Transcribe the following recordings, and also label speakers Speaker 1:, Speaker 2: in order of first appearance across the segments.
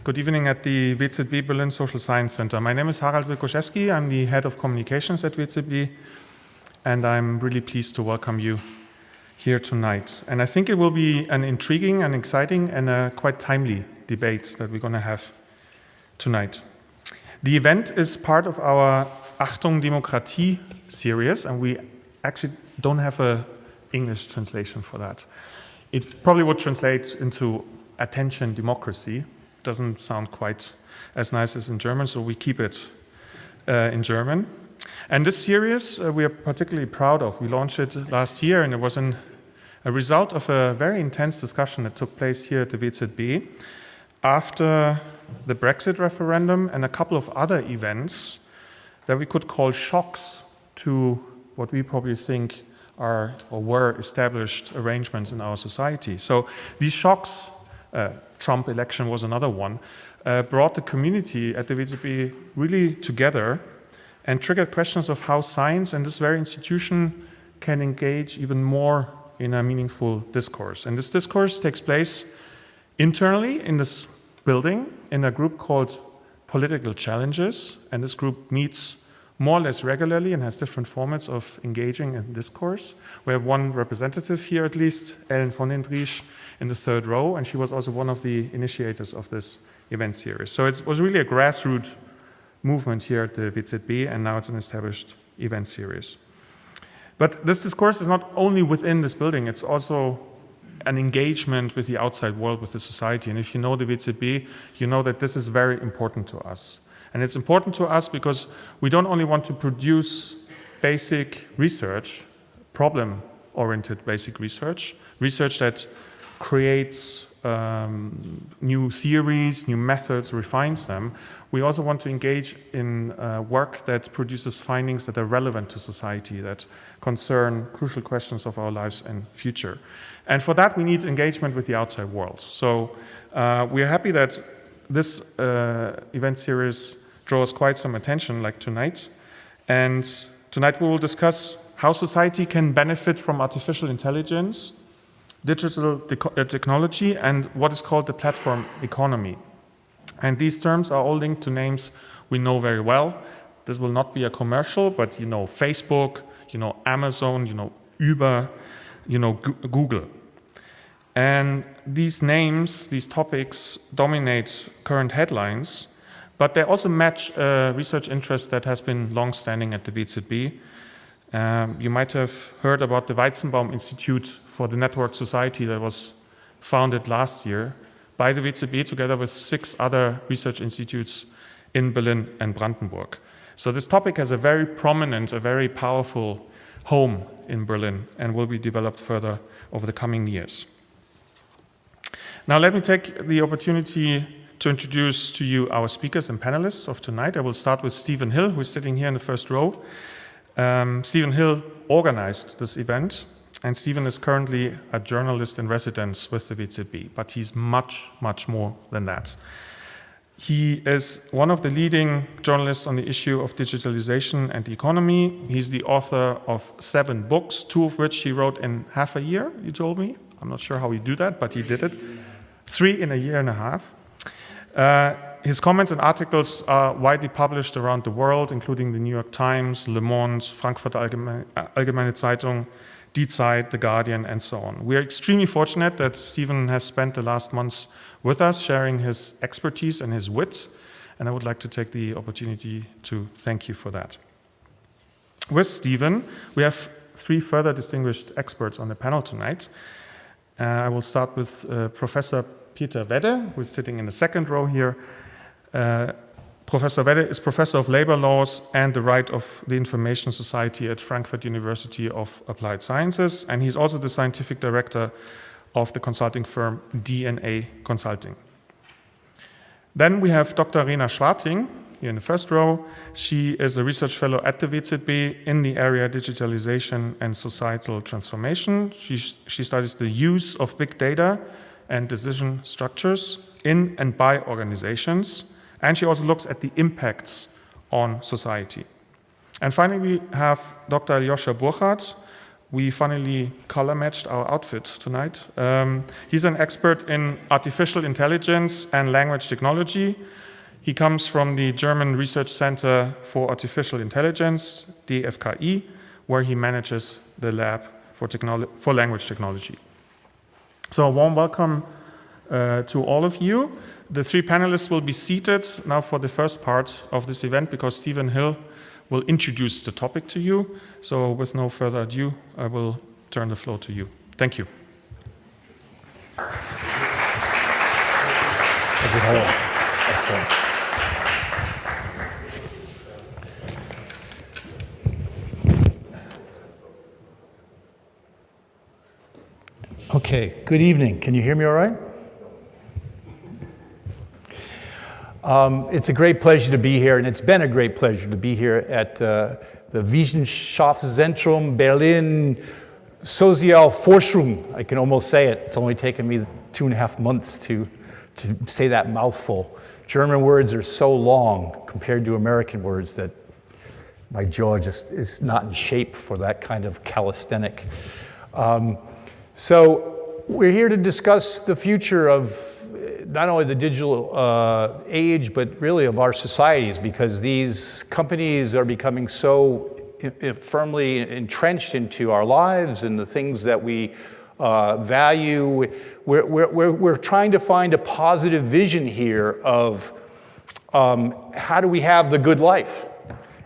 Speaker 1: Good evening at the WZB Berlin Social Science Center. My name is Harald Wilkoszewski. I'm the head of communications at WZB, and I'm really pleased to welcome you here tonight. And I think it will be an intriguing and exciting and a quite timely debate that we're going to have tonight. The event is part of our Achtung Demokratie series, and we actually don't have an English translation for that. It probably would translate into Attention Democracy. Doesn't sound quite as nice as in German, so we keep it in German. And this series we are particularly proud of. We launched it last year, and it was a result of a very intense discussion that took place here at the WZB after the Brexit referendum and a couple of other events that we could call shocks to what we probably think are or were established arrangements in our society. So these shocks, Trump election was another one, brought the community at the WZB really together and triggered questions of how science and this very institution can engage even more in a meaningful discourse. And this discourse takes place internally in this building in a group called Political Challenges, and this group meets more or less regularly and has different formats of engaging in discourse. We have one representative here at least, Ellen von den Driesch, in the third row, and she was also one of the initiators of this event series. So it was really a grassroots movement here at the WZB, and now it's an established event series. But this discourse is not only within this building, it's also an engagement with the outside world, with the society. And if you know the WZB, you know that this is very important to us. And it's important to us because we don't only want to produce basic research, problem-oriented basic research that creates new theories, new methods, refines them. We also want to engage in work that produces findings that are relevant to society, that concern crucial questions of our lives and future. And for that, we need engagement with the outside world. So we are happy that this event series draws quite some attention, like tonight. And tonight we will discuss how society can benefit from artificial intelligence, digital technology, and what is called the platform economy. And these terms are all linked to names we know very well. This will not be a commercial, but you know Facebook, you know Amazon, you know Uber, you know Google. And these names, these topics dominate current headlines, but they also match research interest that has been long-standing at the WZB. You might have heard about the Weizenbaum Institute for the Network Society that was founded last year by the WZB together with 6 other research institutes in Berlin and Brandenburg. So this topic has a very prominent, a very powerful home in Berlin and will be developed further over the coming years. Now let me take the opportunity to introduce to you our speakers and panelists of tonight. I will start with Stephen Hill, who is sitting here in the first row. Stephen Hill organized this event, and Stephen is currently a journalist in residence with the WZB, but he's much, much more than that. He is one of the leading journalists on the issue of digitalization and economy. He's the author of 7 books, 2 of which he wrote in half a year, you told me. I'm not sure how he did that, but he did it. 3 in a year and a half. His comments and articles are widely published around the world, including the New York Times, Le Monde, Frankfurter Allgemeine Zeitung, Die Zeit, The Guardian, and so on. We are extremely fortunate that Stephen has spent the last months with us, sharing his expertise and his wit, and I would like to take the opportunity to thank you for that. With Stephen, we have 3 further distinguished experts on the panel tonight. I will start with Professor Peter Wedde, who is sitting in the second row here. Professor Wedde is Professor of Labor Laws and the Right of the Information Society at Frankfurt University of Applied Sciences, and he's also the scientific director of the consulting firm DNA Consulting. Then we have Dr. Rena Schwarting, here in the first row. She is a research fellow at the WZB in the area digitalization and societal transformation. She studies the use of big data and decision structures in and by organizations, and she also looks at the impacts on society. And finally, we have Dr. Alyosha Burkhardt, we finally color-matched our outfits tonight. He's an expert in artificial intelligence and language technology. He comes from the German Research Center for Artificial Intelligence, DFKI, where he manages the lab for language technology. So a warm welcome to all of you. The three panelists will be seated now for the first part of this event because Stephen Hill will introduce the topic to you. So with no further ado, I will turn the floor to you. Thank you.
Speaker 2: Excellent. Okay, good evening. Can you hear me all right? It's a great pleasure to be here, and it's been a great pleasure to be here at the WZB-Wissenschaftszentrum Berlin Sozialforschung. I can almost say it. It's only taken me 2.5 months to say that mouthful. German words are so long compared to American words that my jaw just is not in shape for that kind of calisthenic. So we're here to discuss the future of not only the digital age, but really of our societies, because these companies are becoming so firmly entrenched into our lives and the things that we value. We're trying to find a positive vision here of how do we have the good life?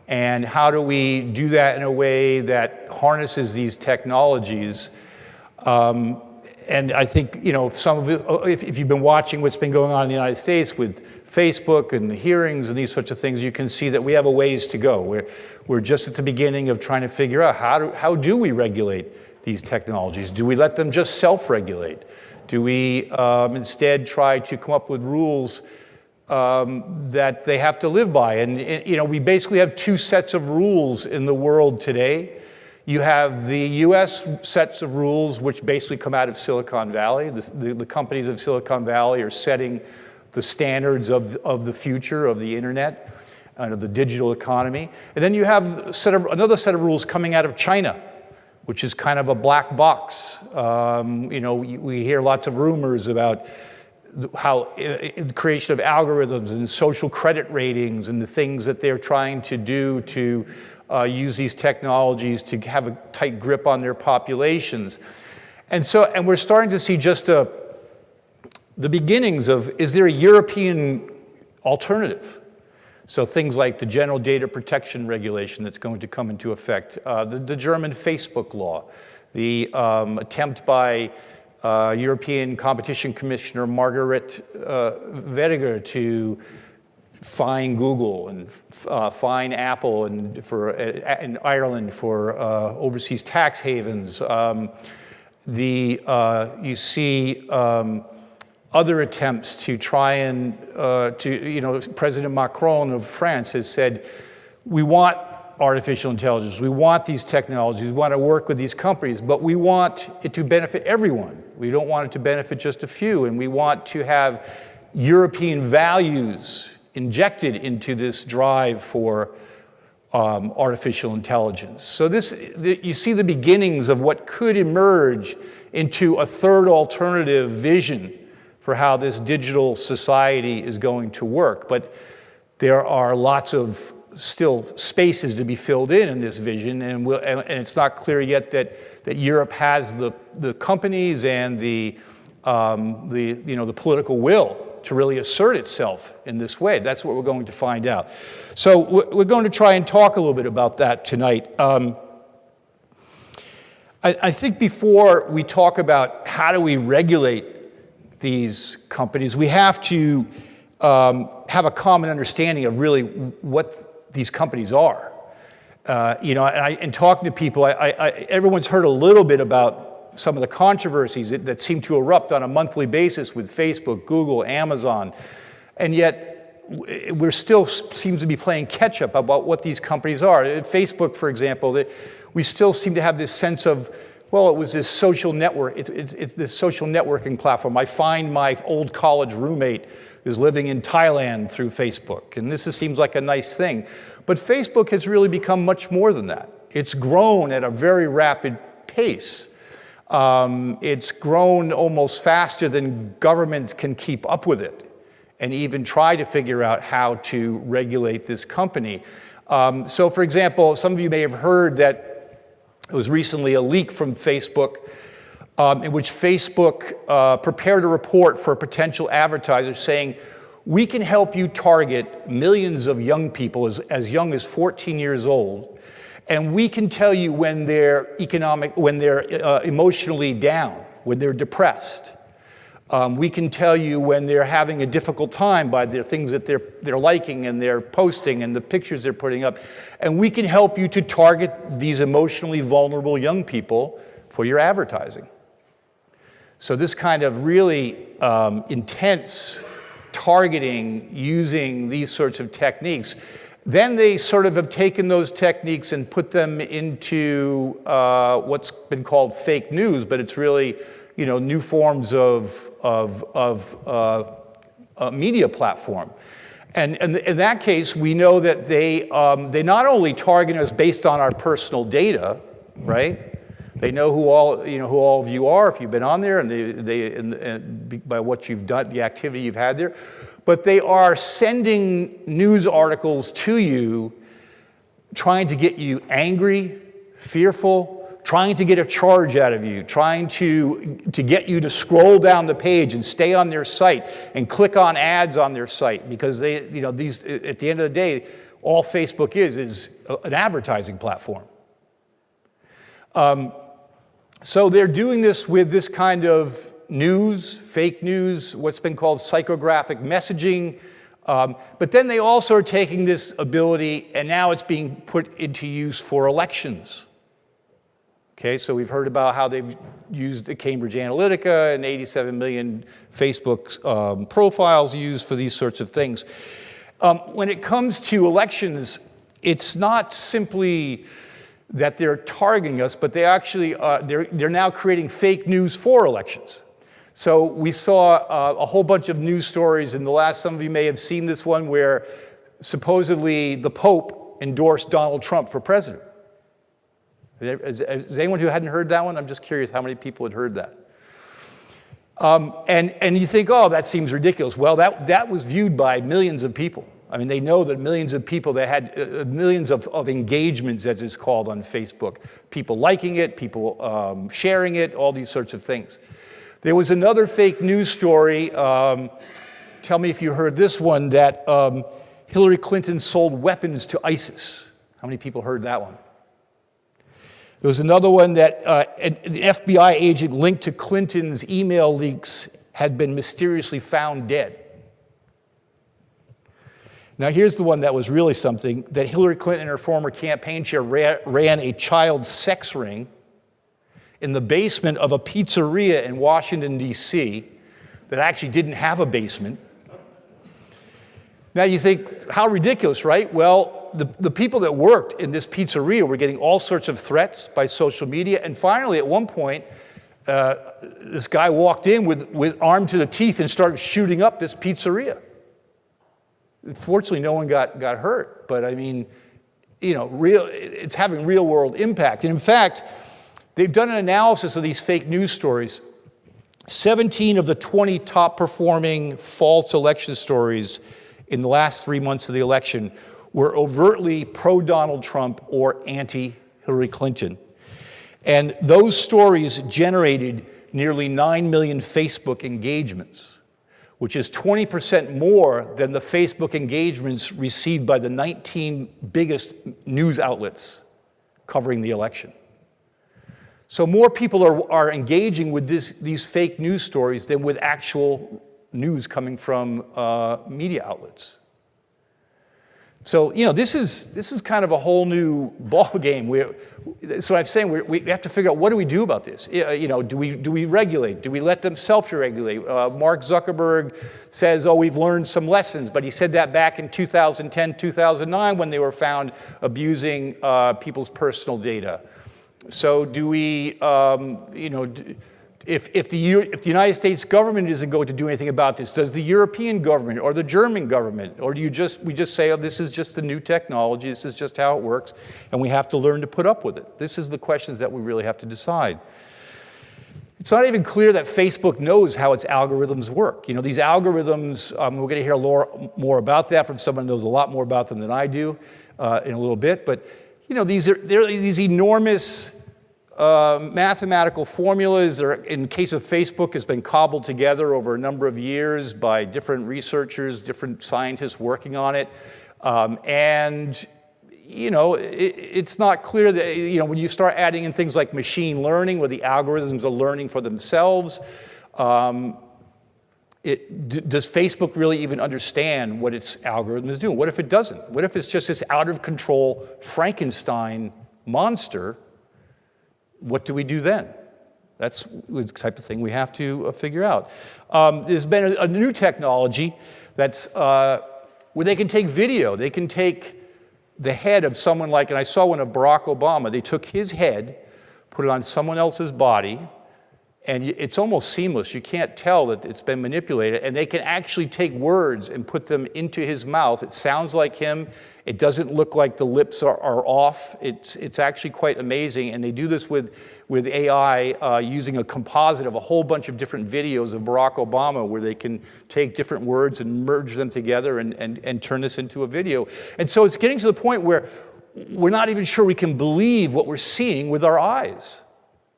Speaker 2: And how do we do that in a way that harnesses these technologies? And I think, you know, some of it, if you've been watching what's been going on in the United States with Facebook and the hearings and these sorts of things, you can see that we have a ways to go. We're just at the beginning of trying to figure out how do we regulate these technologies? Do we let them just self-regulate? Do we instead try to come up with rules that they have to live by? And, you know, we basically have two sets of rules in the world today. You have the US sets of rules, which basically come out of Silicon Valley. The companies of Silicon Valley are setting the standards of the future of the internet and of the digital economy. And then you have another set of rules coming out of China, which is kind of a black box. You know, we hear lots of rumors about how the creation of algorithms and social credit ratings and the things that they're trying to do to use these technologies to have a tight grip on their populations. And we're starting to see just the beginnings of, is there a European alternative? So things like the General Data Protection Regulation that's going to come into effect, the German Facebook law, the attempt by European Competition Commissioner Margaret Vestager to fine Google and fine Apple and in Ireland for overseas tax havens. You see other attempts to try and President Macron of France has said, we want artificial intelligence, we want these technologies, we want to work with these companies, but we want it to benefit everyone. We don't want it to benefit just a few, and we want to have European values injected into this drive for artificial intelligence. So you see the beginnings of what could emerge into a third alternative vision for how this digital society is going to work. But there are lots of still spaces to be filled in this vision, and it's not clear yet that Europe has the companies and the political will to really assert itself in this way. That's what we're going to find out. So we're going to try and talk a little bit about that tonight. I think before we talk about how do we regulate these companies, we have to have a common understanding of really what these companies are. In talking to people, everyone's heard a little bit about some of the controversies that seem to erupt on a monthly basis with Facebook, Google, Amazon, and yet we're still seems to be playing catch up about what these companies are. Facebook, for example, we still seem to have this sense of, well, it was this social network, it's this social networking platform. I find my old college roommate is living in Thailand through Facebook, and this seems like a nice thing. But Facebook has really become much more than that. It's grown at a very rapid pace. It's grown almost faster than governments can keep up with it and even try to figure out how to regulate this company. So for example, some of you may have heard that it was recently a leak from Facebook in which Facebook prepared a report for potential advertisers saying, we can help you target millions of young people as young as 14 years old, and we can tell you when they're emotionally down, when they're depressed. We can tell you when they're having a difficult time by the things that they're liking and they're posting and the pictures they're putting up. And we can help you to target these emotionally vulnerable young people for your advertising. So this kind of really intense targeting using these sorts of techniques. Then they sort of have taken those techniques and put them into what's been called fake news, but it's really, new forms of media platform. And in that case, we know that they not only target us based on our personal data, right? They know who all of you are if you've been on there, and by what you've done, the activity you've had there. But they are sending news articles to you, trying to get you angry, fearful, trying to get a charge out of you, trying to get you to scroll down the page and stay on their site and click on ads on their site, because these at the end of the day, all Facebook is an advertising platform. So they're doing this with this kind of news, fake news, what's been called psychographic messaging. But then they also are taking this ability, and now it's being put into use for elections. Okay, so we've heard about how they've used the Cambridge Analytica and 87 million Facebook profiles used for these sorts of things. When it comes to elections, it's not simply that they're targeting us, but they actually they're now creating fake news for elections. So we saw a whole bunch of news stories in the last, some of you may have seen this one, where supposedly the Pope endorsed Donald Trump for president. Is anyone who hadn't heard that one? I'm just curious how many people had heard that. And you think, oh, that seems ridiculous. Well, that was viewed by millions of people. I mean, they know that millions of people, they had millions of engagements, as it's called, on Facebook. People liking it, people sharing it, all these sorts of things. There was another fake news story, tell me if you heard this one, that Hillary Clinton sold weapons to ISIS. How many people heard that one? There was another one that an FBI agent linked to Clinton's email leaks had been mysteriously found dead. Now here's the one that was really something, that Hillary Clinton and her former campaign chair ran a child sex ring in the basement of a pizzeria in Washington, D.C. that actually didn't have a basement. Now you think, how ridiculous, right? Well, the people that worked in this pizzeria were getting all sorts of threats by social media, and finally at one point, this guy walked in with armed to the teeth and started shooting up this pizzeria. Fortunately, no one got hurt, but I mean, it's having real world impact. And in fact, they've done an analysis of these fake news stories. 17 of the 20 top performing false election stories in the last 3 months of the election were overtly pro-Donald Trump or anti-Hillary Clinton. And those stories generated nearly 9 million Facebook engagements, which is 20% more than the Facebook engagements received by the 19 biggest news outlets covering the election. So more people are engaging with these fake news stories than with actual news coming from media outlets. So, this is kind of a whole new ball game. That's what I'm saying. We have to figure out, what do we do about this? Do we regulate? Do we let them self-regulate? Mark Zuckerberg says, we've learned some lessons, but he said that back in 2010, 2009 when they were found abusing people's personal data. So do we, do If the United States government isn't going to do anything about this, does the European government or the German government, or do we just say, oh, this is just the new technology, this is just how it works, and we have to learn to put up with it? This is the questions that we really have to decide. It's not even clear that Facebook knows how its algorithms work. You know, these algorithms, we're going to hear more about that from someone who knows a lot more about them than I do in a little bit. But, you know, they're these enormous mathematical formulas that, in case of Facebook, has been cobbled together over a number of years by different researchers, different scientists working on it. And, you know, it's not clear that, you know, when you start adding in things like machine learning, where the algorithms are learning for themselves, does Facebook really even understand what its algorithm is doing? What if it doesn't? What if it's just this out-of-control Frankenstein monster? What do we do then? That's the type of thing we have to figure out. There's been a new technology that's where they can take video. They can take the head of someone like, and I saw one of Barack Obama. They took his head, put it on someone else's body, and it's almost seamless. You can't tell that it's been manipulated. And they can actually take words and put them into his mouth. It sounds like him. It doesn't look like the lips are off. It's actually quite amazing. And they do this with AI using a composite of a whole bunch of different videos of Barack Obama, where they can take different words and merge them together and turn this into a video. And so it's getting to the point where we're not even sure we can believe what we're seeing with our eyes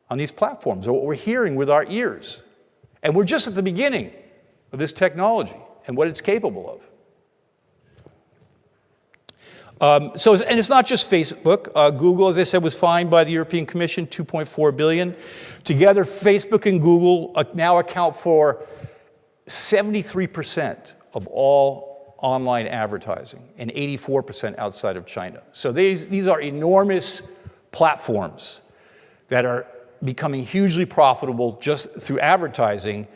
Speaker 2: on these platforms, or what we're hearing with our ears. And we're just at the beginning of this technology and what it's capable of. And it's not just Facebook. Google, as I said, was fined by the European Commission, $2.4 billion. Together, Facebook and Google now account for 73% of all online advertising and 84% outside of China. So these are enormous platforms that are becoming hugely profitable just through advertising.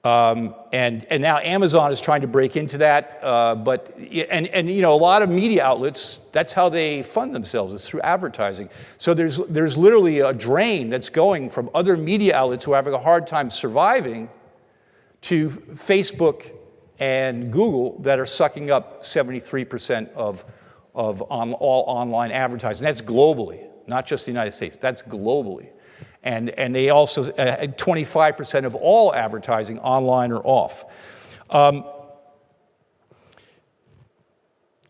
Speaker 2: And now Amazon is trying to break into that, but you know, a lot of media outlets, that's how they fund themselves, is through advertising. So there's literally a drain that's going from other media outlets who are having a hard time surviving to Facebook and Google that are sucking up 73% of all online advertising. That's globally, not just the United States. That's globally. And they also, 25% of all advertising online or off.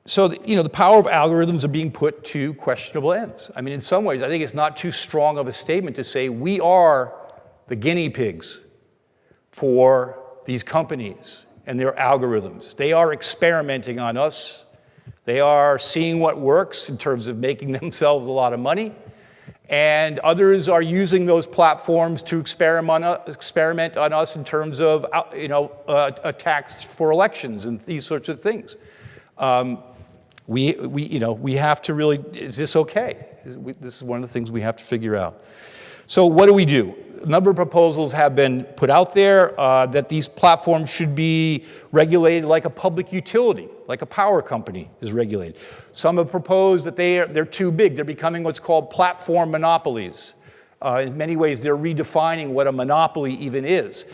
Speaker 2: So, you know, the power of algorithms are being put to questionable ends. I mean, in some ways, I think it's not too strong of a statement to say we are the guinea pigs for these companies and their algorithms. They are experimenting on us. They are seeing what works in terms of making themselves a lot of money. And others are using those platforms to experiment on us in terms of, you know, attacks for elections and these sorts of things. You know, we have to really, is this okay? This is one of the things we have to figure out. So what do? A number of proposals have been put out there that these platforms should be regulated like a public utility, like a power company is regulated. Some have proposed that they're too big. They're becoming what's called platform monopolies. In many ways, they're redefining what a monopoly even is.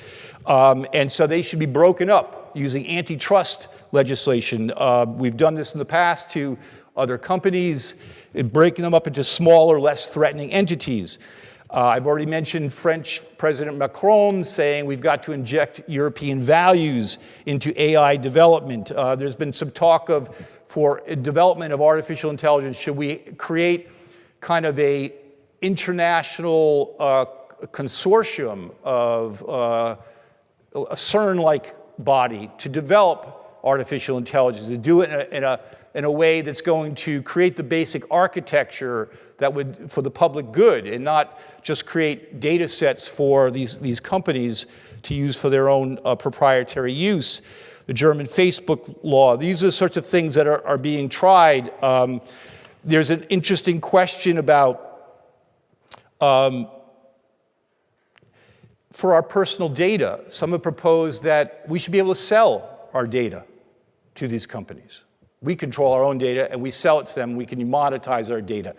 Speaker 2: And so they should be broken up using antitrust legislation. We've done this in the past to other companies, breaking them up into smaller, less threatening entities. I've already mentioned French President Macron saying we've got to inject European values into AI development. There's been some talk for development of artificial intelligence, should we create kind of a international consortium of a CERN-like body to develop artificial intelligence, to do it in a way that's going to create the basic architecture that would, for the public good, and not just create data sets for these companies to use for their own proprietary use. The German Facebook law, these are the sorts of things that are being tried. There's an interesting question about, for our personal data, some have proposed that we should be able to sell our data to these companies. We control our own data and we sell it to them, we can monetize our data.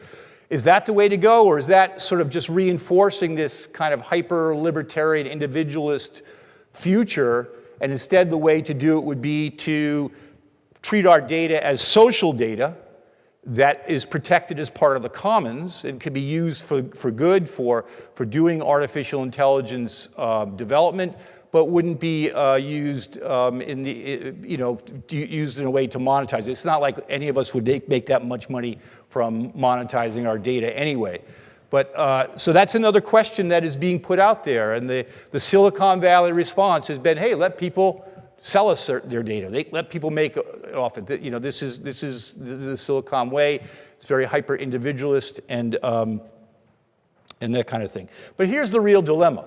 Speaker 2: Is that the way to go, or is that sort of just reinforcing this kind of hyper-libertarian individualist future, and instead the way to do it would be to treat our data as social data that is protected as part of the commons and can be used for good, for doing artificial intelligence development, but wouldn't be used used in a way to monetize it. It's not like any of us would make that much money from monetizing our data anyway. But so that's another question that is being put out there, and the Silicon Valley response has been, hey, let people sell us their data. Let people make off it. This is the Silicon way. It's very hyper individualist and that kind of thing. But here's the real dilemma.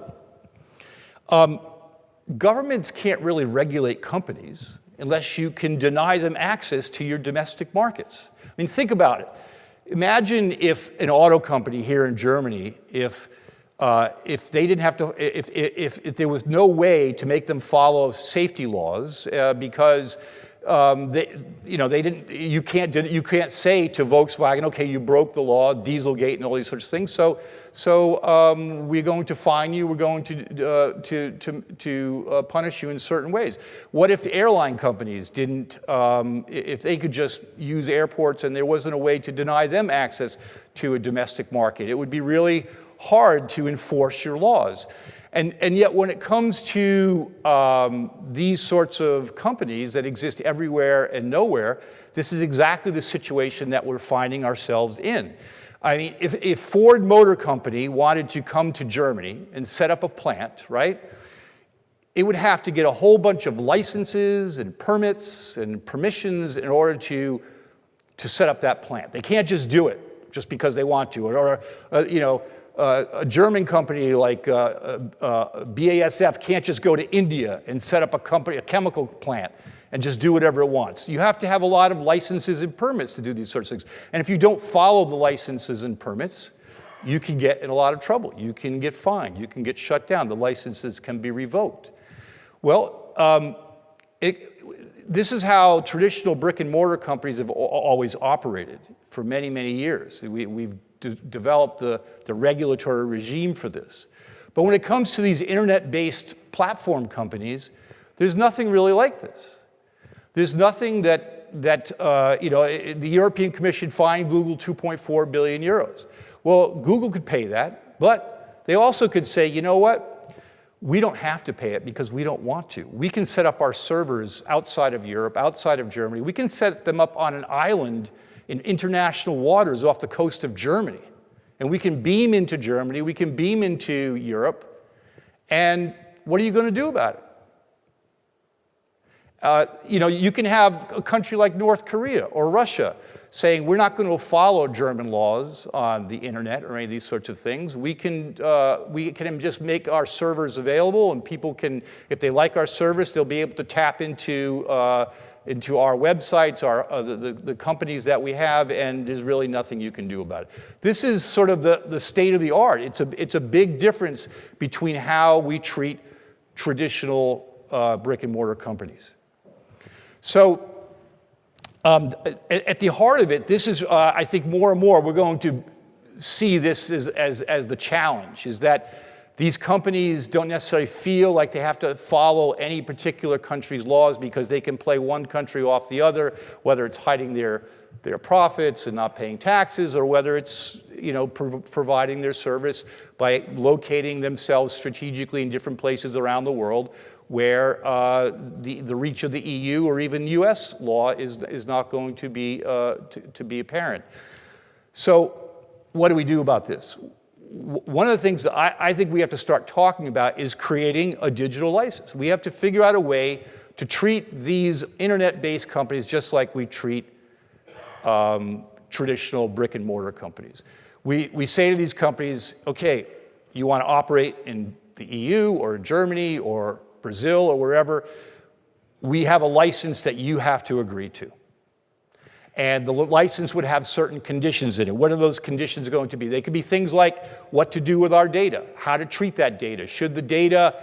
Speaker 2: Governments can't really regulate companies unless you can deny them access to your domestic markets. I mean, think about it. Imagine if an auto company here in Germany, if they didn't have to, if there was no way to make them follow safety laws because you can't say to Volkswagen, okay, you broke the law, Dieselgate, and all these sorts of things. So we're going to fine you. We're going to punish you in certain ways. What if the airline companies didn't? If they could just use airports and there wasn't a way to deny them access to a domestic market, it would be really hard to enforce your laws. And yet when it comes to these sorts of companies that exist everywhere and nowhere, this is exactly the situation that we're finding ourselves in. I mean, if Ford Motor Company wanted to come to Germany and set up a plant, right, it would have to get a whole bunch of licenses and permits and permissions in order to set up that plant. They can't just do it just because they want to, or a German company like BASF can't just go to India and set up a chemical plant and just do whatever it wants. You have to have a lot of licenses and permits to do these sorts of things. And if you don't follow the licenses and permits, you can get in a lot of trouble. You can get fined. You can get shut down. The licenses can be revoked. Well, this is how traditional brick and mortar companies have always operated for many, many years. We've developed the regulatory regime for this. But when it comes to these internet-based platform companies, there's nothing really like this. There's nothing that the European Commission fined Google 2.4 billion euros. Well, Google could pay that, but they also could say, you know what? We don't have to pay it because we don't want to. We can set up our servers outside of Europe, outside of Germany. We can set them up on an island in international waters off the coast of Germany. And we can beam into Germany, we can beam into Europe, and what are you going to do about it? You can have a country like North Korea or Russia saying, we're not going to follow German laws on the internet or any of these sorts of things. We can just make our servers available, and people can, if they like our service, they'll be able to tap into our websites, the companies that we have, and there's really nothing you can do about it. This is sort of the state of the art. It's a big difference between how we treat traditional brick and mortar companies. So at the heart of it, this is, I think more and more, we're going to see this as the challenge, is that these companies don't necessarily feel like they have to follow any particular country's laws because they can play one country off the other, whether it's hiding their profits and not paying taxes, or whether it's providing their service by locating themselves strategically in different places around the world where the reach of the EU or even US law is not going to be apparent. So what do we do about this? One of the things that I think we have to start talking about is creating a digital license. We have to figure out a way to treat these internet-based companies just like we treat traditional brick and mortar companies. We say to these companies, okay, you want to operate in the EU or Germany or Brazil or wherever, we have a license that you have to agree to. And the license would have certain conditions in it. What are those conditions going to be? They could be things like what to do with our data, how to treat that data. Should the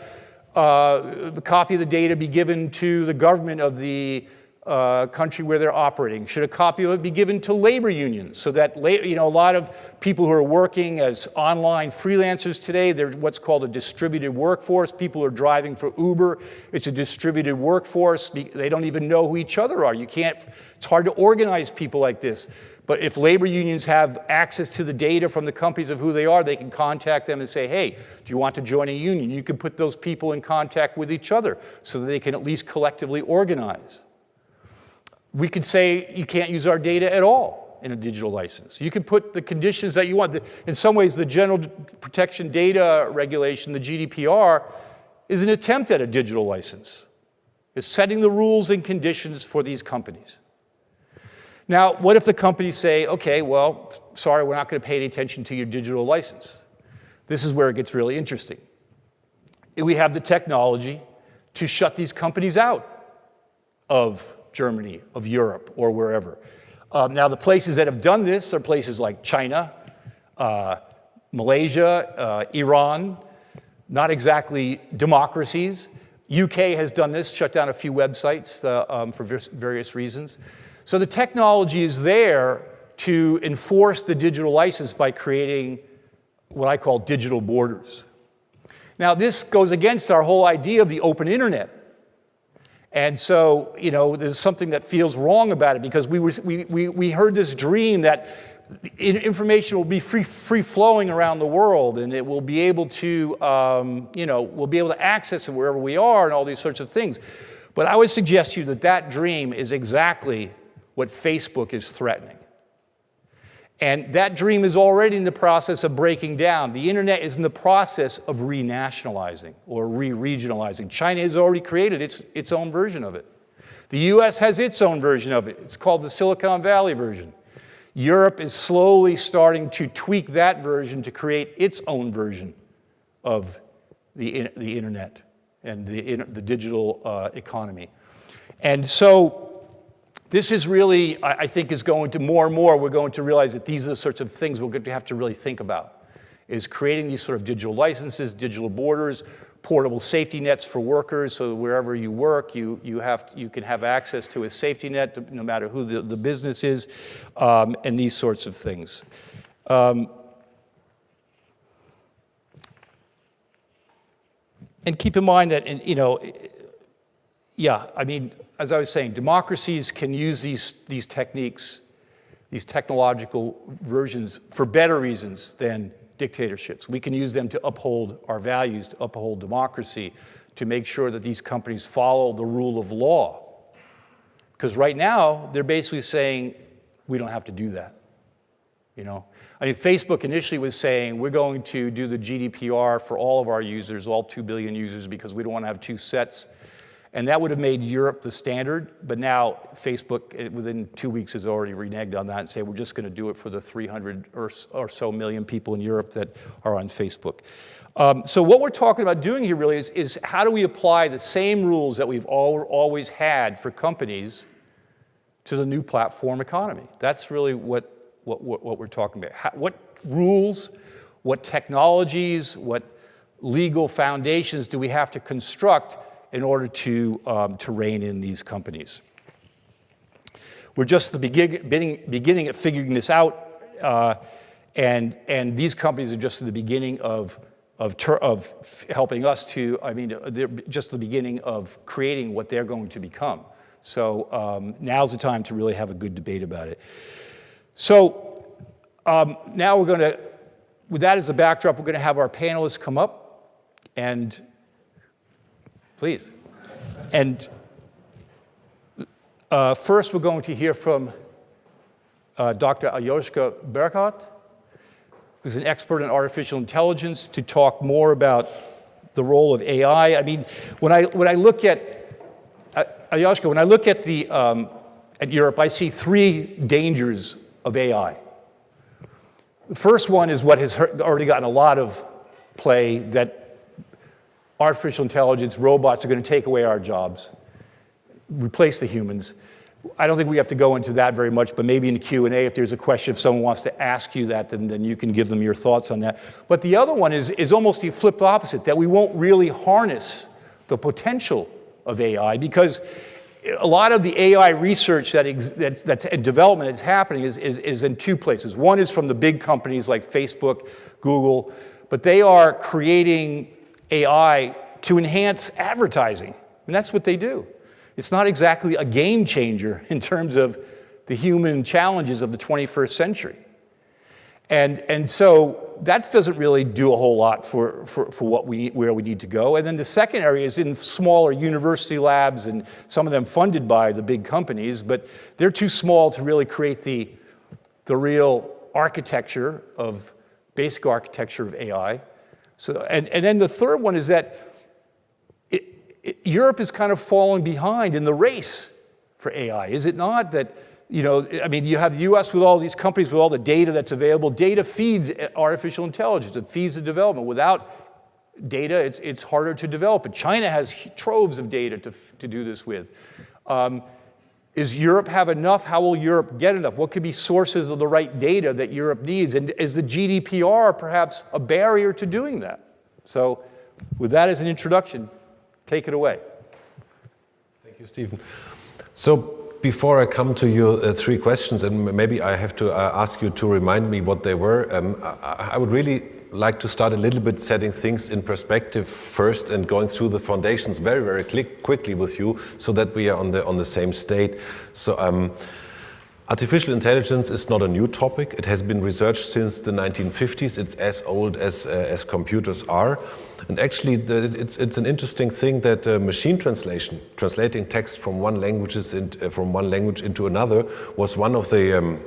Speaker 2: copy of the data be given to the government of the country where they're operating? Should a copy of it be given to labor unions so that a lot of people who are working as online freelancers today, they're what's called a distributed workforce. People are driving for Uber. It's a distributed workforce. They don't even know who each other are. It's hard to organize people like this. But if labor unions have access to the data from the companies of who they are, they can contact them and say, hey, do you want to join a union? You can put those people in contact with each other so that they can at least collectively organize. We could say you can't use our data at all in a digital license. You can put the conditions that you want. In some ways, the General Protection Data Regulation, the GDPR, is an attempt at a digital license. It's setting the rules and conditions for these companies. Now, what if the companies say, okay, well, sorry, we're not going to pay any attention to your digital license? This is where it gets really interesting. We have the technology to shut these companies out of Germany, of Europe, or wherever. Now, the places that have done this are places like China, Malaysia, Iran, not exactly democracies. UK has done this, shut down a few websites for various reasons. So the technology is there to enforce the digital license by creating what I call digital borders. Now, this goes against our whole idea of the open internet. And so, there's something that feels wrong about it because we heard this dream that information will be free flowing around the world and it will be able to, we'll be able to access it wherever we are and all these sorts of things. But I would suggest to you that dream is exactly what Facebook is threatening. And that dream is already in the process of breaking down. The internet is in the process of renationalizing or re-regionalizing. China has already created its own version of it. The US has its own version of it. It's called the Silicon Valley version. Europe is slowly starting to tweak that version to create its own version of the internet and the digital economy. And so this is really, I think, is going to more and more, we're going to realize that these are the sorts of things we're going to have to really think about, is creating these sort of digital licenses, digital borders, portable safety nets for workers, so wherever you work, you can have access to a safety net, no matter who the business is, and these sorts of things. And keep in mind that, as I was saying, democracies can use these techniques, these technological versions, for better reasons than dictatorships. We can use them to uphold our values, to uphold democracy, to make sure that these companies follow the rule of law. Because right now, they're basically saying, we don't have to do that. Facebook initially was saying, we're going to do the GDPR for all of our users, all 2 billion users, because we don't want to have two sets. And that would have made Europe the standard, but now Facebook, within 2 weeks, has already reneged on that and say we're just going to do it for the 300 or so million people in Europe that are on Facebook. So what we're talking about doing here really is how do we apply the same rules that we've always had for companies to the new platform economy? That's really what we're talking about. What rules, what technologies, what legal foundations do we have to construct in order to rein in these companies? We're just at the beginning of figuring this out, and these companies are just at the beginning of helping us to. They're just the beginning of creating what they're going to become. So now's the time to really have a good debate about it. So now we're going to, with that as a backdrop, we're going to have our panelists come up and. Please. And first, we're going to hear from Dr. Ajoska Burkhardt, who's an expert in artificial intelligence, to talk more about the role of AI. When I look at Ajoska, when I look at at Europe, I see three dangers of AI. The first one is what has already gotten a lot of play, that artificial intelligence, robots are going to take away our jobs, replace the humans. I don't think we have to go into that very much, but maybe in the Q&A, if there's a question, if someone wants to ask you that, then you can give them your thoughts on that. But the other one is almost the flipped opposite, that we won't really harness the potential of AI, because a lot of the AI research that's in development that's happening is in two places. One is from the big companies like Facebook, Google, but they are creating AI to enhance advertising. And that's what they do. It's not exactly a game changer in terms of the human challenges of the 21st century. And so that doesn't really do a whole lot for where we need to go. And then the second area is in smaller university labs, and some of them funded by the big companies, but they're too small to really create the real architecture of, basic architecture of AI. So, and then the third one is that Europe is kind of falling behind in the race for AI, is it not? That, you know, I mean, you have the US with all these companies with all the data that's available. Data feeds artificial intelligence. It feeds the development. Without data, it's harder to develop it. China has troves of data to do this with. Is Europe have enough? How will Europe get enough? What could be sources of the right data that Europe needs? And is the GDPR perhaps a barrier to doing that? So with that as an introduction, take it away.
Speaker 3: Thank you, Stephen. So before I come to your three questions, and maybe I have to ask you to remind me what they were, I would really like to start a little bit setting things in perspective first and going through the foundations very, very quickly with you so that we are on the same state. So artificial intelligence is not a new topic. It has been researched since the 1950s. It's as old as computers are. And actually, it's an interesting thing that machine translation, translating text from one language into another, was one of the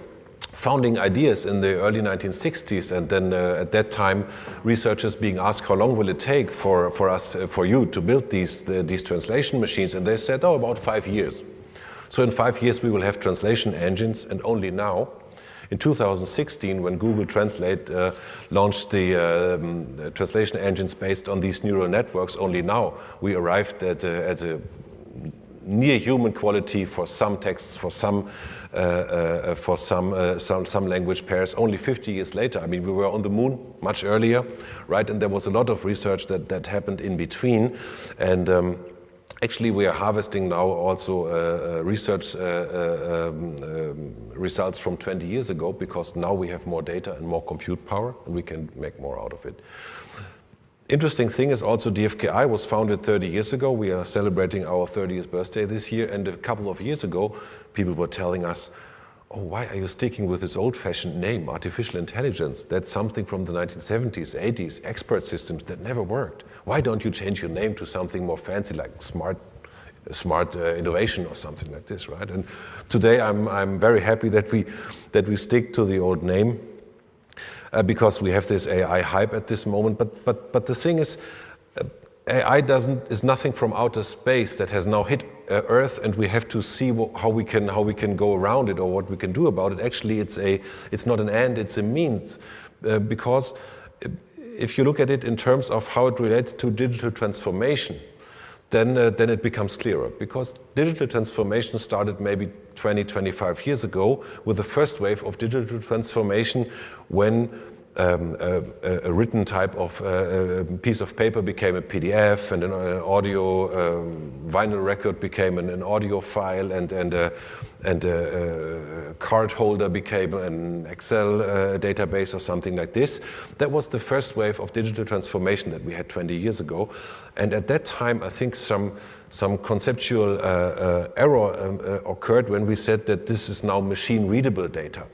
Speaker 3: founding ideas in the early 1960s. And then at that time, researchers being asked, how long will it take for you to build these translation machines? And they said, oh, about 5 years. So in 5 years, we will have translation engines, and only now, in 2016, when Google Translate launched the translation engines based on these neural networks, only now we arrived at a near human quality for some texts, for some language pairs. Only 50 years later, I mean, we were on the moon much earlier, right? And there was a lot of research that happened in between, and actually, we are harvesting now also research results from 20 years ago, because now we have more data and more compute power, and we can make more out of it. Interesting thing is also DFKI was founded 30 years ago. We are celebrating our 30th birthday this year, and a couple of years ago, people were telling us, oh, why are you sticking with this old-fashioned name, artificial intelligence? That's something from the 1970s, 80s, expert systems that never worked. Why don't you change your name to something more fancy, like smart innovation or something like this, right? And today I'm very happy that we stick to the old name because we have this AI hype at this moment. But the thing is, AI is nothing from outer space that has now hit Earth, and we have to see how we can go around it or what we can do about it. Actually, it's not an end; it's a means, because if you look at it in terms of how it relates to digital transformation, then it becomes clearer. Because digital transformation started maybe 20, 25 years ago with the first wave of digital transformation, when a written type of piece of paper became a PDF, and an audio vinyl record became an audio file, and a card holder became an Excel database or something like this. That was the first wave of digital transformation that we had 20 years ago. And at that time, I think some conceptual error occurred when we said that this is now machine-readable data.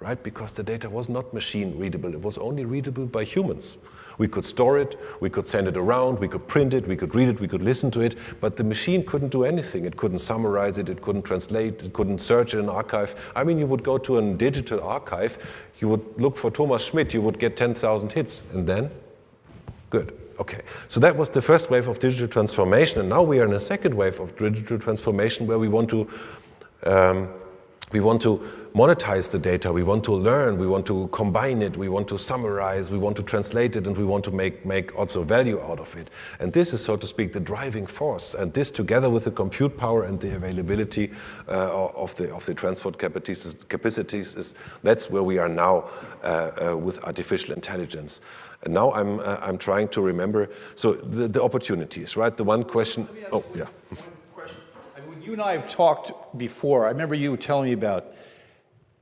Speaker 3: Right? Because the data was not machine readable, it was only readable by humans. We could store it, we could send it around, we could print it, we could read it, we could listen to it, but the machine couldn't do anything. It couldn't summarize it, it couldn't translate, it couldn't search in an archive. I mean, you would go to a digital archive, you would look for Thomas Schmidt, you would get 10,000 hits, and then, good. Okay, so that was the first wave of digital transformation, and now we are in a second wave of digital transformation where we want to monetize the data, we want to learn, we want to combine it, we want to summarize, we want to translate it, and we want to make also value out of it. And this is, so to speak, the driving force. And this, together with the compute power and the availability of the transport capacities, that's where we are now with artificial intelligence. And now I'm trying to remember, so the opportunities, right? The one question, oh yeah.
Speaker 2: One question. I mean, You and I have talked before. I remember you telling me about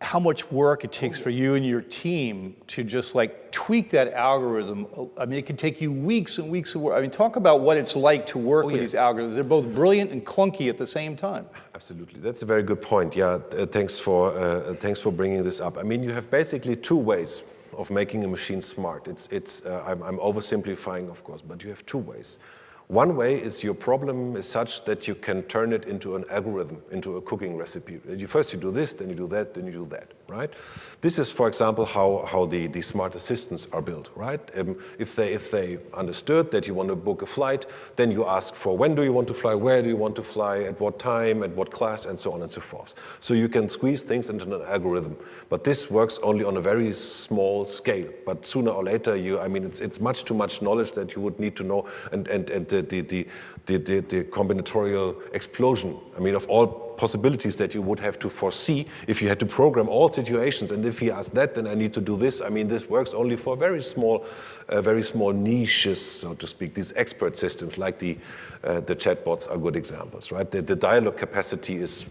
Speaker 2: how much work it takes for you and your team to just like tweak that algorithm. I mean, it can take you weeks and weeks of work. I mean, talk about what it's like to work with these algorithms. They're both brilliant and clunky at the same time. Absolutely.
Speaker 3: That's a very good point. Yeah, thanks for bringing this up. I mean, you have basically two ways of making a machine smart. I'm oversimplifying, of course, but you have two ways. One way is your problem is such that you can turn it into an algorithm, into a cooking recipe. First you do this, then you do that, then you do that, right? This is, for example, how the smart assistants are built, right? If they understood that you want to book a flight, then you ask for when do you want to fly, where do you want to fly, at what time, at what class, and so on and so forth. So you can squeeze things into an algorithm. But this works only on a very small scale. But sooner or later, it's much too much knowledge that you would need to know, and the combinatorial explosion, of all possibilities that you would have to foresee if you had to program all situations. And if he asks that, then I need to do this. This works only for very small niches, so to speak. These expert systems, like the chatbots, are good examples, right? The dialogue capacity is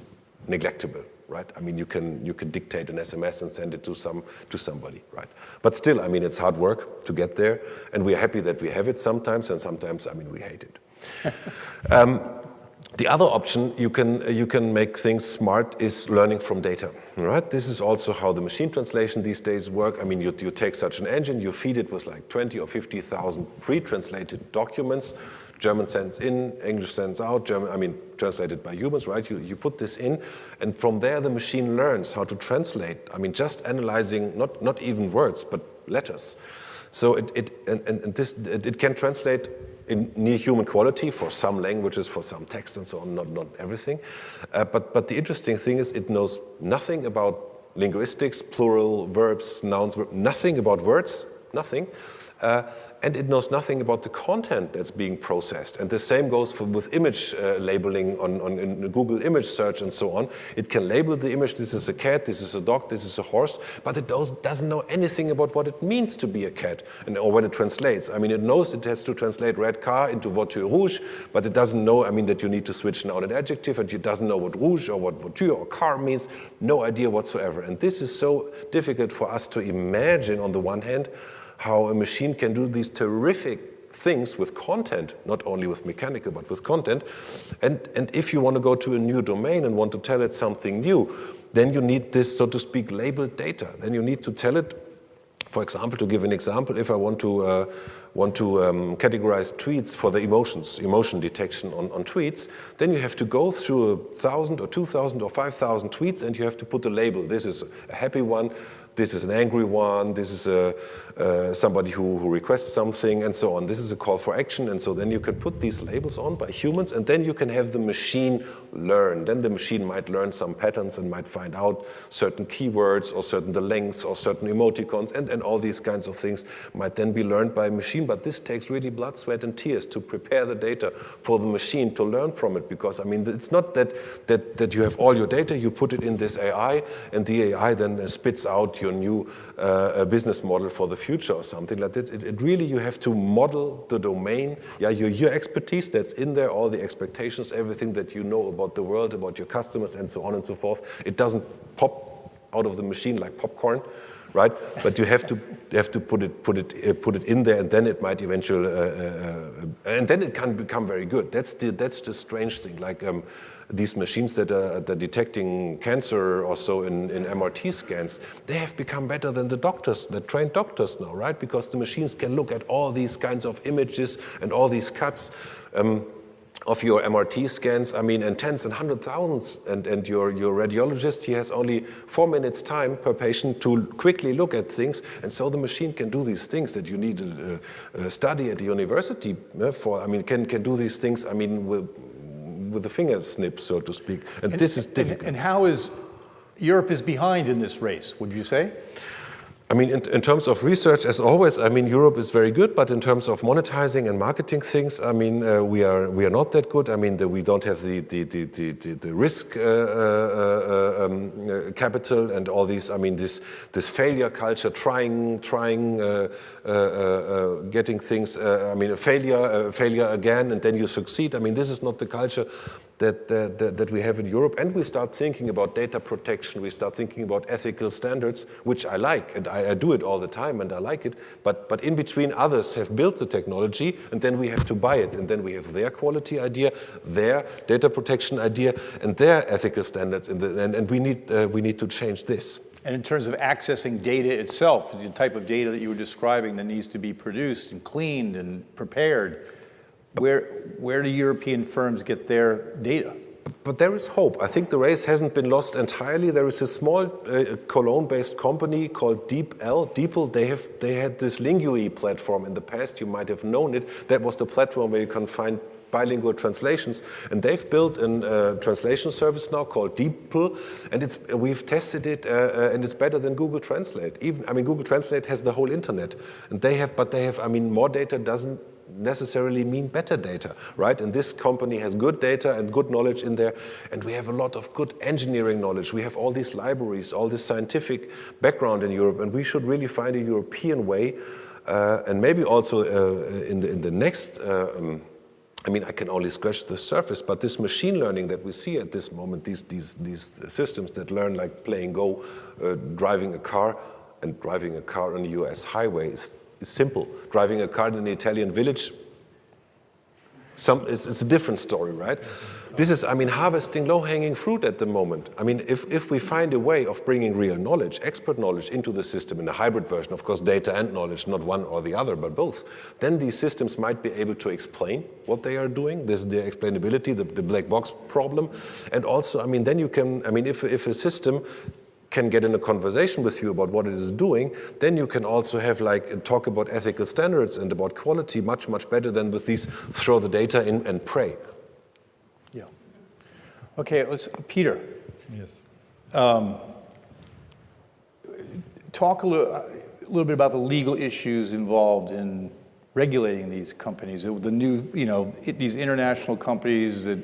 Speaker 3: neglectable, right? You can dictate an SMS and send it to somebody, right? But still, it's hard work to get there, and we are happy that we have it sometimes, and sometimes, we hate it. The other option, you can make things smart, is learning from data, right? This is also how the machine translation these days work. You take such an engine, you feed it with like 20 or 50,000 pre-translated documents. German sends in, English sends out, translated by humans, right? You put this in, and from there the machine learns how to translate. Just analyzing not even words, but letters. So it can translate in near human quality for some languages, for some text and so on, not everything. But the interesting thing is it knows nothing about linguistics, plural, verbs, nouns, nothing about words, nothing. And it knows nothing about the content that's being processed. And the same goes with image labeling in Google image search and so on. It can label the image, this is a cat, this is a dog, this is a horse, but it doesn't know anything about what it means to be a cat, or when it translates. It knows it has to translate red car into voiture rouge, but it doesn't know, that you need to switch noun and adjective, and it doesn't know what rouge or what voiture or car means, no idea whatsoever. And this is so difficult for us to imagine, on the one hand, how a machine can do these terrific things with content, not only with mechanical, but with content. And if you want to go to a new domain and want to tell it something new, then you need this, so to speak, labeled data. Then you need to tell it, for example, to give an example, if I want to categorize tweets for the emotion detection on tweets, then you have to go through 1,000 or 2,000 or 5,000 tweets, and you have to put a label. This is a happy one, this is an angry one, this is somebody who requests something, and so on. This is a call for action, and so then you can put these labels on by humans, and then you can have the machine learn. Then the machine might learn some patterns and might find out certain keywords or certain the lengths or certain emoticons, and all these kinds of things might then be learned by a machine. But this takes really blood, sweat, and tears to prepare the data for the machine to learn from it, because it's not that you have all your data, you put it in this AI, and the AI then spits out your new business model for the future or something like that. It really, you have to model the domain, your expertise that's in there, all the expectations, everything that you know about the world, about your customers, and so on and so forth. It doesn't pop out of the machine like popcorn, right? But you have to put it in there, and then it might eventually, and then it can become very good. That's the strange thing. Like these machines that are detecting cancer or so in MRT scans, they have become better than the doctors, the trained doctors now, right? Because the machines can look at all these kinds of images and all these cuts of your MRT scans, and tens and hundred thousands, and your radiologist, he has only 4 minutes time per patient to quickly look at things, and so the machine can do these things that you need to study at the university for. Can do these things, with a finger snip, so to speak, and this is difficult.
Speaker 2: And how is Europe is behind in this race, would you say?
Speaker 3: I mean, in terms of research, as always, I mean, Europe is very good, but in terms of monetizing and marketing things, I mean, we are not that good. I mean, we don't have the risk capital and all these. I mean, this failure culture, trying, getting things. I mean, a failure again, and then you succeed. I mean, this is not the culture that we have in Europe. And we start thinking about data protection. We start thinking about ethical standards, which I like, and I do it all the time, and I like it. But in between, others have built the technology, and then we have to buy it, and then we have their quality idea, their data protection idea, and their ethical standards. And we need to change this.
Speaker 2: And in terms of accessing data itself, the type of data that you were describing that needs to be produced and cleaned and prepared, where do European firms get their data?
Speaker 3: But there is hope. I think the race hasn't been lost entirely. There is a small Cologne-based company called DeepL. They had this Lingui platform in the past. You might have known it. That was the platform where you can find bilingual translations, and they've built a translation service now called DeepL, and we've tested it, and it's better than Google Translate. I mean, Google Translate has the whole internet, and they have. I mean, more data doesn't necessarily mean better data, right? And this company has good data and good knowledge in there, and we have a lot of good engineering knowledge. We have all these libraries, all this scientific background in Europe, and we should really find a European way, and maybe also in the next. I mean, I can only scratch the surface, but this machine learning that we see at this moment, these systems that learn like playing Go, driving a car on a US highway is simple. Driving a car in an Italian village, it's a different story, right? This is, I mean, harvesting low-hanging fruit at the moment. I mean, if we find a way of bringing real knowledge, expert knowledge into the system in a hybrid version, of course, data and knowledge, not one or the other, but both, then these systems might be able to explain what they are doing. This is their explainability, the black box problem. And also, I mean, then you can, I mean, if a system can get in a conversation with you about what it is doing, then you can also have talk about ethical standards and about quality much, much better than with these throw the data in and pray.
Speaker 2: Yeah. Okay, Peter.
Speaker 4: Yes.
Speaker 2: Talk a little bit about the legal issues involved in regulating these companies, the new, these international companies that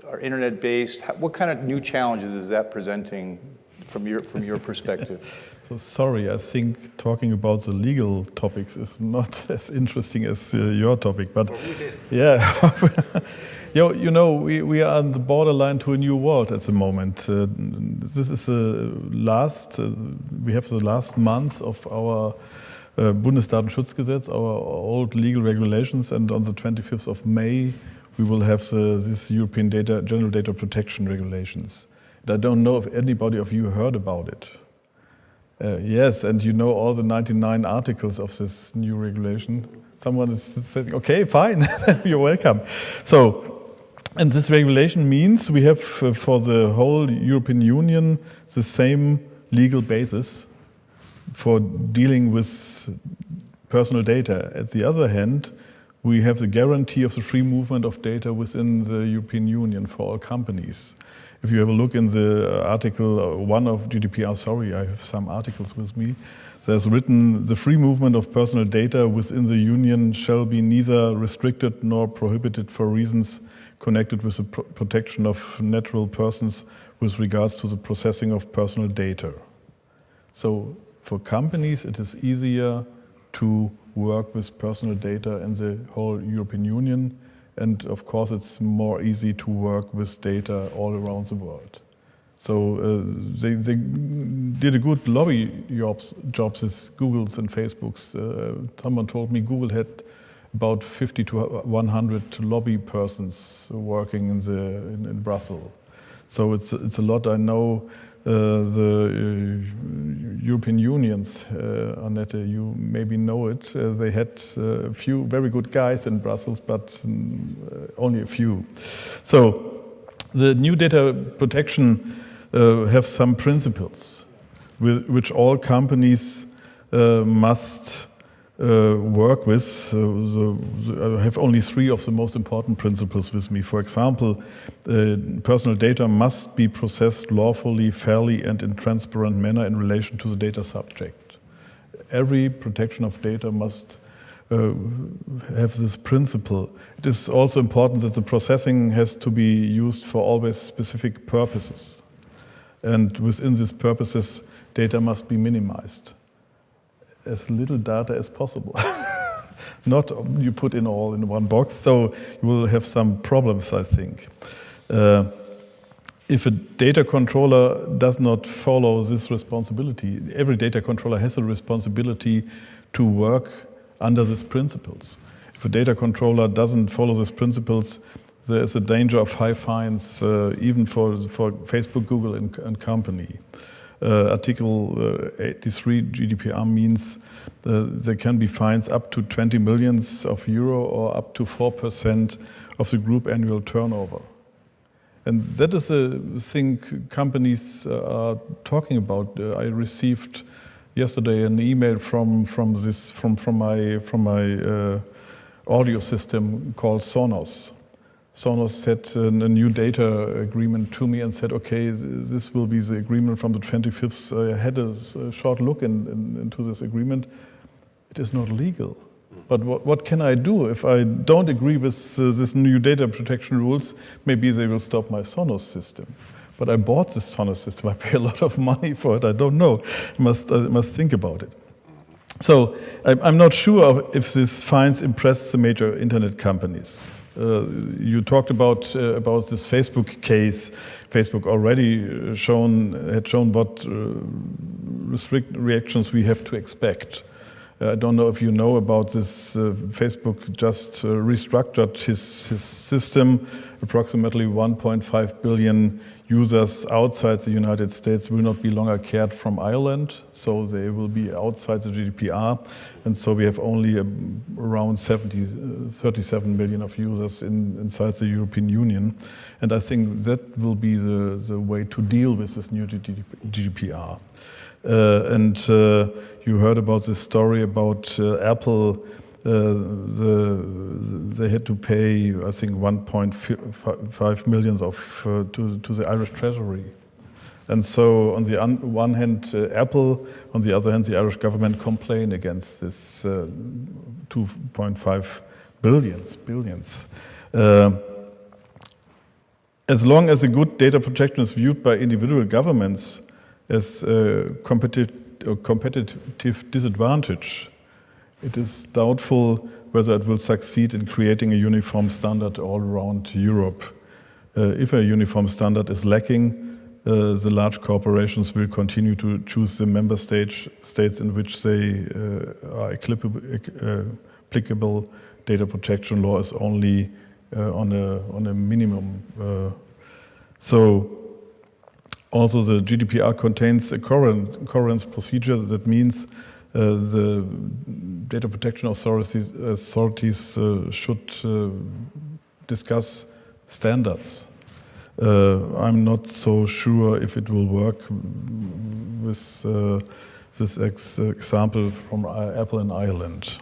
Speaker 2: are internet-based. What kind of new challenges is that presenting from your perspective?
Speaker 4: So sorry, I think talking about the legal topics is not as interesting as your topic, but yeah, we are on the borderline to a new world at the moment. This is we have the last month of our Bundesdatenschutzgesetz, our old legal regulations, and on the 25th of May we will have this European General Data Protection Regulations. I don't know if anybody of you heard about it. Yes, and you know all the 99 articles of this new regulation. Someone is saying, okay, fine, you're welcome. So, and this regulation means we have for the whole European Union the same legal basis for dealing with personal data. At the other hand, we have the guarantee of the free movement of data within the European Union for all companies. If you have a look in the article 1 of GDPR, sorry, I have some articles with me, there's written, the free movement of personal data within the Union shall be neither restricted nor prohibited for reasons connected with the protection of natural persons with regards to the processing of personal data. So for companies, it is easier to work with personal data in the whole European Union. And of course, it's more easy to work with data all around the world. So they did a good lobby jobs with Google's and Facebook's. Someone told me Google had about 50 to 100 lobby persons working in Brussels. So it's a lot. I know the European Unions, Annette, you maybe know it, they had a few very good guys in Brussels, but only a few. So the new data protection have some principles which all companies must work with. I have only 3 of the most important principles with me. For example, personal data must be processed lawfully, fairly, and in transparent manner in relation to the data subject. every protection of data must have this principle. It is also important that the processing has to be used for always specific purposes. And within these purposes, data must be minimized. As little data as possible. Not you put in all in one box, so you will have some problems, I think. If a data controller does not follow this responsibility, every data controller has a responsibility to work under these principles. If a data controller doesn't follow these principles, there is a danger of high fines, even for Facebook, Google, and company. Article 83 GDPR means there can be fines up to 20 million euro or up to 4% of the group annual turnover. And that is a thing companies are talking about. I received yesterday an email from my audio system called Sonos. Sonos set a new data agreement to me and said, okay, this will be the agreement from the 25th. I had a short look into this agreement. It is not legal. But what can I do? If I don't agree with this new data protection rules, maybe they will stop my Sonos system. But I bought this Sonos system. I pay a lot of money for it. I don't know. I must think about it. So I'm not sure if these fines impress the major internet companies. You talked about this Facebook case. Facebook already had shown what reactions we have to expect. I don't know if you know about this. Facebook just restructured his system. Approximately 1.5 billion users outside the United States will not be longer cared from Ireland, so they will be outside the GDPR. And so we have only around 37 million of users inside the European Union. And I think that will be the way to deal with this new GDPR. You heard about this story about Apple. They had to pay, I think, 1.5 million to the Irish Treasury. And so, on the one hand, Apple, on the other hand, the Irish government complained against this 2.5 billions. As long as a good data protection is viewed by individual governments as a competitive disadvantage, it is doubtful whether it will succeed in creating a uniform standard all around Europe. If a uniform standard is lacking, the large corporations will continue to choose the member states in which they are applicable. Data protection law is only on a minimum. Also, the GDPR contains a coherence procedure. That means the data protection authorities should discuss standards. I'm not so sure if it will work with this example from Apple in Ireland.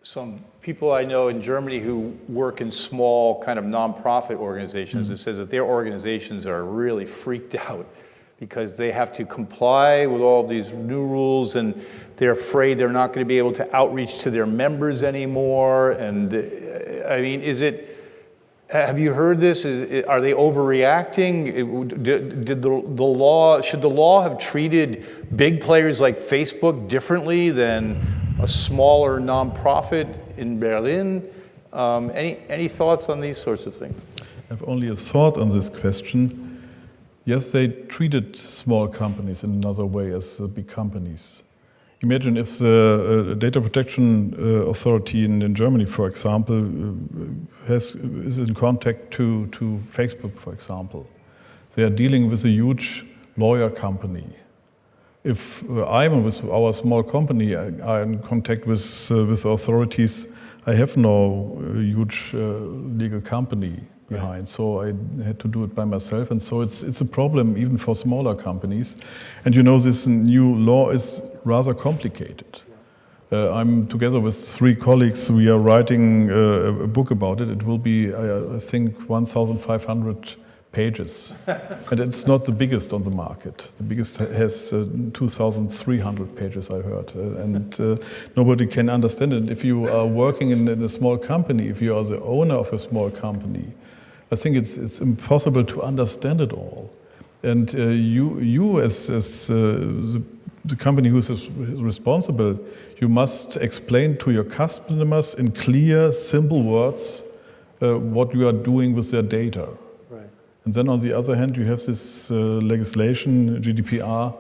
Speaker 2: Some people I know in Germany who work in small kind of nonprofit organizations, it says that their organizations are really freaked out because they have to comply with all of these new rules, and they're afraid they're not going to be able to outreach to their members anymore. And I mean, have you heard this? Are they overreacting? Should the law have treated big players like Facebook differently than a smaller nonprofit in Berlin? Any thoughts on these sorts of things?
Speaker 4: I have only a thought on this question. Yes, they treated small companies in another way as big companies. Imagine if the data protection authority in Germany, for example, is in contact to Facebook, for example. They are dealing with a huge lawyer company. If I'm with our small company, I'm in contact with authorities, I have no huge legal company behind, so I had to do it by myself, and so it's a problem even for smaller companies. And you know, this new law is rather complicated. I'm together with 3 colleagues, we are writing a book about it. It will be, I think, 1,500 pages. And it's not the biggest on the market. The biggest has 2,300 pages, I heard. And nobody can understand it. If you are working in a small company, if you are the owner of a small company, I think it's impossible to understand it all. And you as the company who is responsible, you must explain to your customers in clear, simple words what you are doing with their data.
Speaker 2: Right.
Speaker 4: And then on the other hand, you have this legislation, GDPR,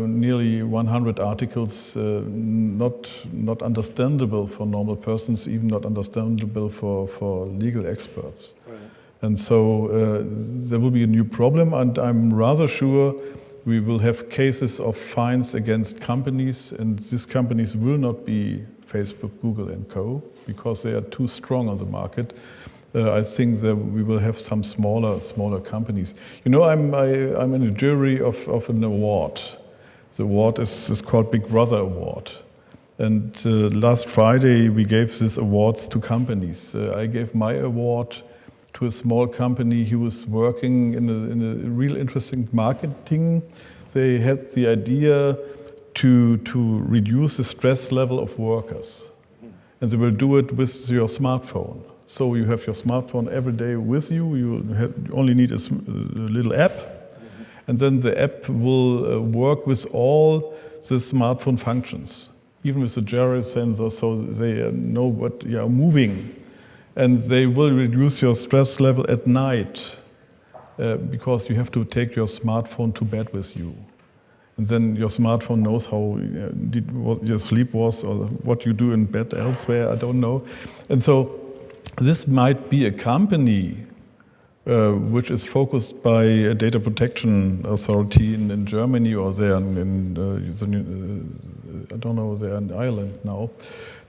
Speaker 4: nearly 100 articles, not understandable for normal persons, even not understandable for legal experts.
Speaker 2: Right.
Speaker 4: And so there will be a new problem, and I'm rather sure we will have cases of fines against companies, and these companies will not be Facebook, Google and co, because they are too strong on the market. I think that we will have some smaller companies. You know, I'm in a jury of an award. The award is called Big Brother Award. And last Friday we gave these awards to companies. I gave my award to a small company who was working in a real interesting marketing. They had the idea to reduce the stress level of workers. And they will do it with your smartphone. So you have your smartphone every day with you. You only need a little app. And then the app will work with all the smartphone functions, even with the gyro sensor, so they know what you are moving. And they will reduce your stress level at night because you have to take your smartphone to bed with you. And then your smartphone knows how what your sleep was or what you do in bed elsewhere, I don't know. And so this might be a company which is focused by a data protection authority in Germany, or they're I don't know, they're in Ireland now.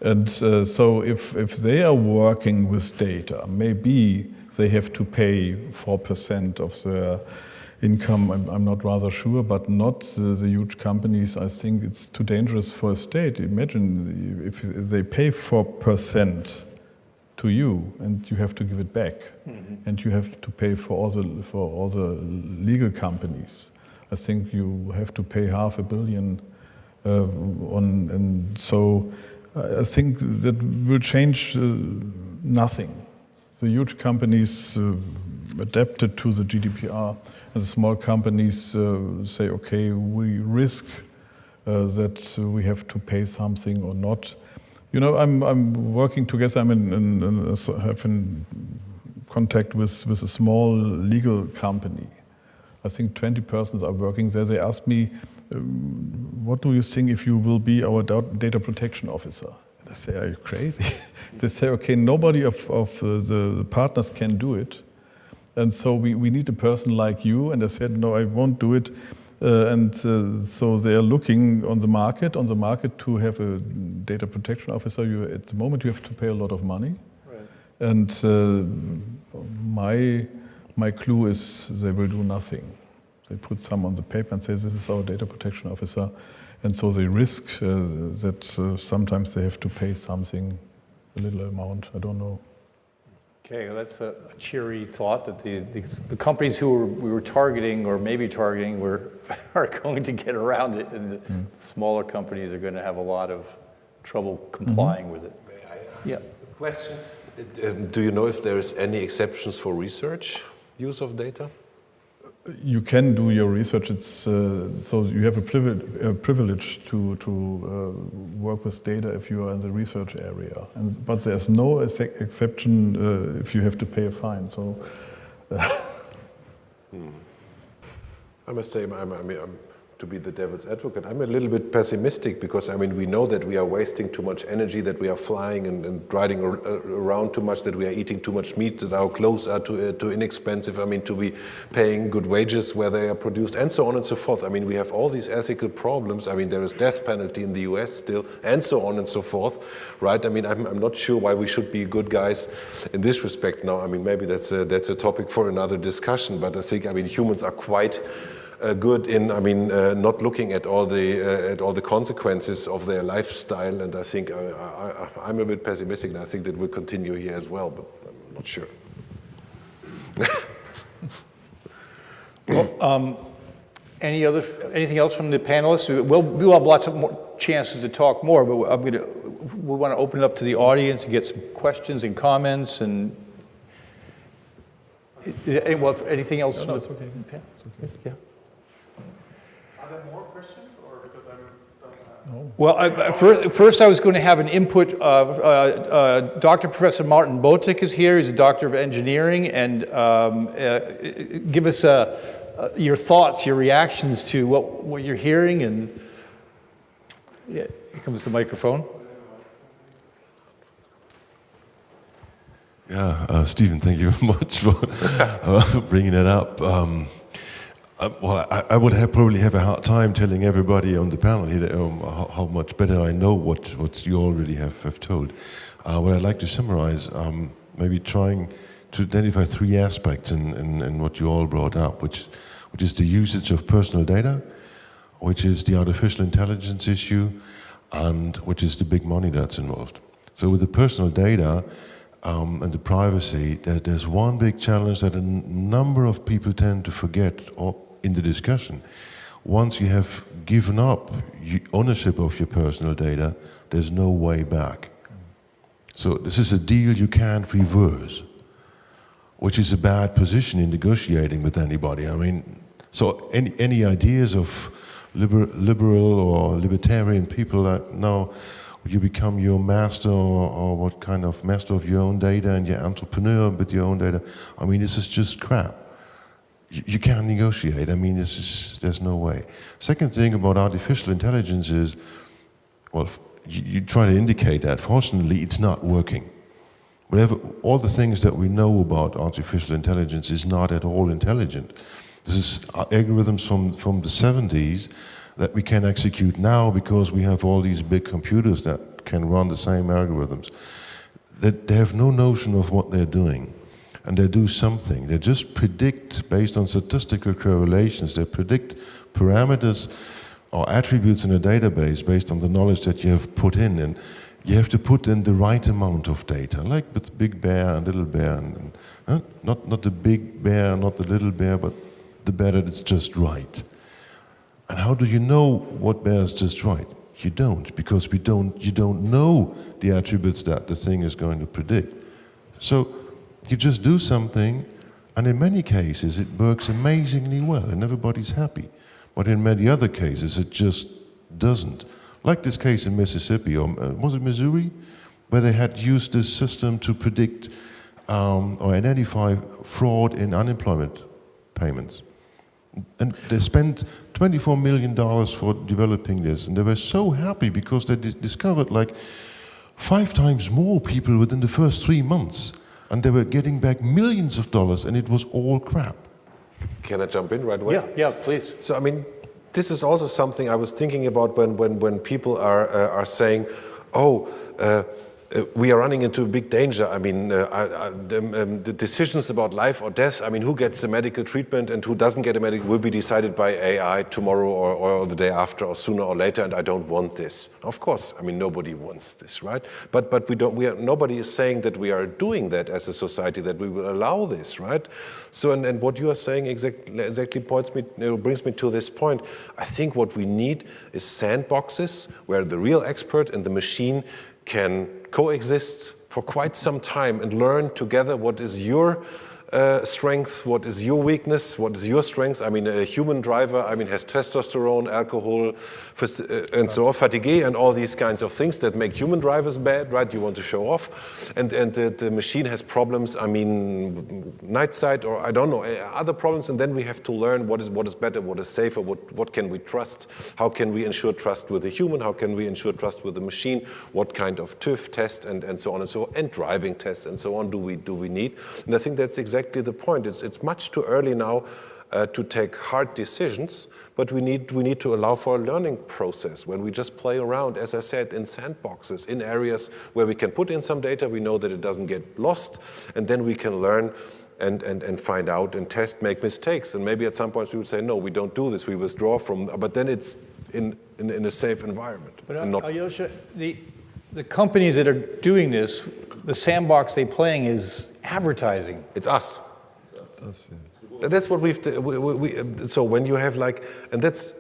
Speaker 4: And so if they are working with data, maybe they have to pay 4% of their income. I'm not rather sure, but not the huge companies. I think it's too dangerous for a state. Imagine if they pay 4% to you, and you have to give it back, and you have to pay for all the legal companies. I think you have to pay $500 million and so I think that will change nothing. The huge companies adapted to the GDPR, and the small companies say, okay, we risk that we have to pay something or not. You know, I'm working together. I'm have in contact with a small legal company. I think 20 persons are working there. They asked me, what do you think if you will be our data protection officer? And I say, are you crazy? They say, okay, nobody of the partners can do it. And so we need a person like you. And I said, no, I won't do it. So they are looking on the market to have a data protection officer. At the moment, you have to pay a lot of money.
Speaker 2: Right.
Speaker 4: And my clue is they will do nothing. They put some on the paper and say, this is our data protection officer. And so they risk that sometimes they have to pay something, a little amount, I don't know.
Speaker 2: Okay, well, that's a cheery thought that the companies who we were targeting or maybe targeting are going to get around it, and the smaller companies are going to have a lot of trouble complying with it.
Speaker 3: May I ask a question? Do you know if there is any exceptions for research use of data?
Speaker 4: You can do your research. It's so you have a privilege to work with data if you are in the research area. But there's no exception if you have to pay a fine. So
Speaker 3: I must say, to be the devil's advocate, I'm a little bit pessimistic because, we know that we are wasting too much energy, that we are flying and riding around too much, that we are eating too much meat, that our clothes are too inexpensive, to be paying good wages where they are produced, and so on and so forth. We have all these ethical problems. There is death penalty in the US still, and so on and so forth, right? I'm not sure why we should be good guys in this respect now. Maybe that's a topic for another discussion, but I think, humans are quite good in, not looking at all the consequences of their lifestyle, and I think I'm a bit pessimistic, and I think that will continue here as well, but I'm not sure.
Speaker 2: Anything else from the panelists? We'll have lots of more chances to talk more, but we want to open it up to the audience and get some questions and comments. And anything else?
Speaker 4: No, it's okay.
Speaker 2: Yeah.
Speaker 1: Are there more questions, or because I'm?
Speaker 2: Well, first I was going to have an input. Dr. Professor Martin Botik is here. He's a doctor of engineering, and give us your thoughts, your reactions to what you're hearing. And yeah, here comes the microphone.
Speaker 5: Yeah, Stephen, thank you very much for bringing it up. Well, I would probably have a hard time telling everybody on the panel here how much better I know what you already have told. What I'd like to summarize, maybe trying to identify three aspects in what you all brought up, which is the usage of personal data, which is the artificial intelligence issue, and which is the big money that's involved. So with the personal data and the privacy, there's one big challenge that a number of people tend to forget in the discussion. Once you have given up ownership of your personal data, there's no way back. So this is a deal you can't reverse, which is a bad position in negotiating with anybody. I mean, so any ideas of liberal or libertarian people that now you become your master or what kind of master of your own data and you're entrepreneur with your own data, I mean, this is just crap. You can't negotiate. I mean, there's no way. Second thing about artificial intelligence is, well, you try to indicate that. Fortunately, it's not working. All the things that we know about artificial intelligence is not at all intelligent. This is algorithms from the 70s that we can execute now because we have all these big computers that can run the same algorithms. They have no notion of what they're doing. And they do something. They just predict, based on statistical correlations, they predict parameters or attributes in a database based on the knowledge that you have put in. And you have to put in the right amount of data, like with Big Bear and Little Bear. Not the big bear, not the little bear, but the bear that is just right. And how do you know what bear is just right? You don't, because you don't know the attributes that the thing is going to predict. So you just do something, and in many cases it works amazingly well, and everybody's happy. But in many other cases it just doesn't. Like this case in Mississippi, or was it Missouri, where they had used this system to predict or identify fraud in unemployment payments. And they spent $24 million for developing this, and they were so happy because they discovered like 5 times more people within the first 3 months. And they were getting back millions of dollars, and it was all crap.
Speaker 3: Can I jump in right away?
Speaker 2: Yeah, please.
Speaker 3: So, I mean, this is also something I was thinking about when people are saying, we are running into a big danger. I mean, the decisions about life or death, I mean, who gets the medical treatment and who doesn't get a medical will be decided by AI tomorrow or the day after or sooner or later, and I don't want this. Of course, I mean, nobody wants this, right? But nobody is saying that we are doing that as a society, that we will allow this, right? So, and what you are saying exactly brings me to this point. I think what we need is sandboxes where the real expert and the machine can coexist for quite some time and learn together what is your strength, what is your weakness, what is your strength. I mean, a human driver, I mean, has testosterone, alcohol, and so on, fatigue, and all these kinds of things that make human drivers bad, right? You want to show off. And the machine has problems, I mean, night sight, or I don't know, other problems, and then we have to learn what is better, what is safer, what can we trust, how can we ensure trust with a human, how can we ensure trust with a machine, what kind of TÜV test, and so on and so on, and driving tests and so on do we need. And I think that's exactly the point. It's much too early now to take hard decisions, but we need to allow for a learning process when we just play around, as I said, in sandboxes, in areas where we can put in some data, we know that it doesn't get lost, and then we can learn and find out and test, make mistakes. And maybe at some point we would say, no, we don't do this, we withdraw from, but then it's in a safe environment.
Speaker 2: But Alyosha, the companies that are doing this, the sandbox they're playing is advertising.
Speaker 3: It's us. That's what so when you have like, and that's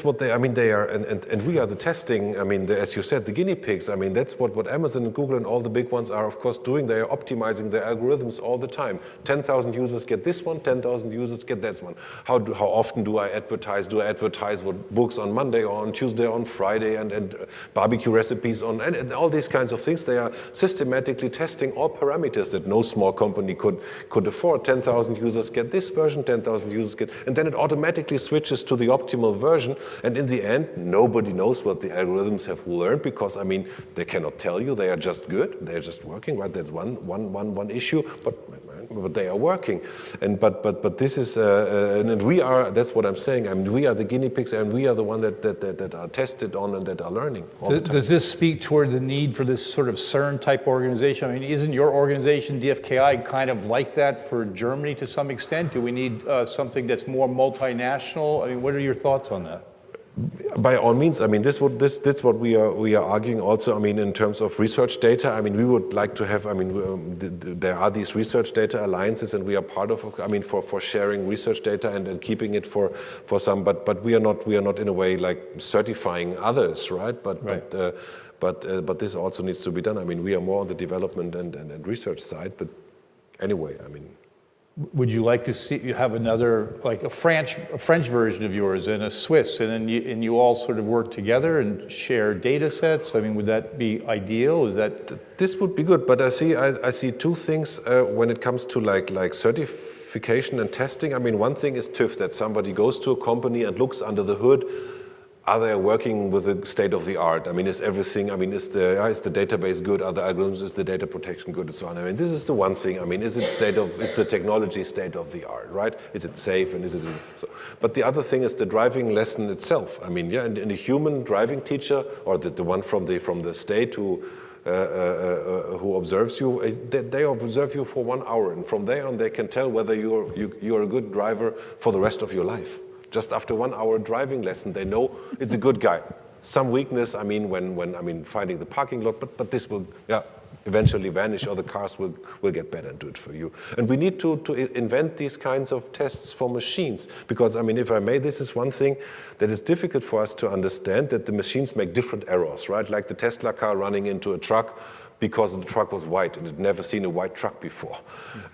Speaker 3: what they, I mean, they are, and we are the testing, I mean, as you said, the guinea pigs. I mean, that's what Amazon and Google and all the big ones are, of course, doing. They are optimizing their algorithms all the time. 10,000 users get this one, 10,000 users get that one. How often do I advertise? Do I advertise what books on Monday or on Tuesday or on Friday and barbecue recipes on, and all these kinds of things. They are systematically testing all parameters that no small company could afford. 10,000 users get this version, 10,000 users get, and then it automatically switches to the optimal version, and in the end, nobody knows what the algorithms have learned, because, I mean, they cannot tell you. They are just good. They are just working, right? That's one issue, but they are working. And but this is, and we are. That's what I'm saying. I mean, we are the guinea pigs, and we are the one that are tested on and that are learning all the time.
Speaker 2: Does this speak toward the need for this sort of CERN type organization? I mean, isn't your organization DFKI kind of like that for Germany to some extent? Do we need something that's more multinational? I mean, what are your thoughts on that?
Speaker 3: By all means, I mean, that's what we are arguing also. I mean, in terms of research data, I mean, we would like to have. I mean, there are these research data alliances, and we are part of. I mean, for sharing research data and keeping it for some. But we are not in a way like certifying others, right? But this also needs to be done. I mean, we are more on the development and research side. But anyway, I mean.
Speaker 2: Would you like to see you have another, like a French version of yours and a Swiss, and then you all sort of work together and share data sets? I mean, would that be ideal? Is that
Speaker 3: this would be good? But I see two things when it comes to like certification and testing. I mean, one thing is TÜV, that somebody goes to a company and looks under the hood. Are they working with the state of the art? I mean, is everything? I mean, is the database good? Are the algorithms? Is the data protection good, and so on? I mean, this is the one thing. I mean, is the technology state of the art, right? Is it safe, and is it? So, but the other thing is the driving lesson itself. I mean, yeah, and a human driving teacher, or the one from the state who observes you, they observe you for 1 hour, and from there on, they can tell whether you're a good driver for the rest of your life. Just after 1 hour driving lesson, they know it's a good guy. Some weakness, I mean, when finding the parking lot, but this will eventually vanish, or the cars will get better and do it for you. And we need to invent these kinds of tests for machines, because, I mean, if I may, this is one thing that is difficult for us to understand, that the machines make different errors, right? Like the Tesla car running into a truck, because the truck was white and it had never seen a white truck before.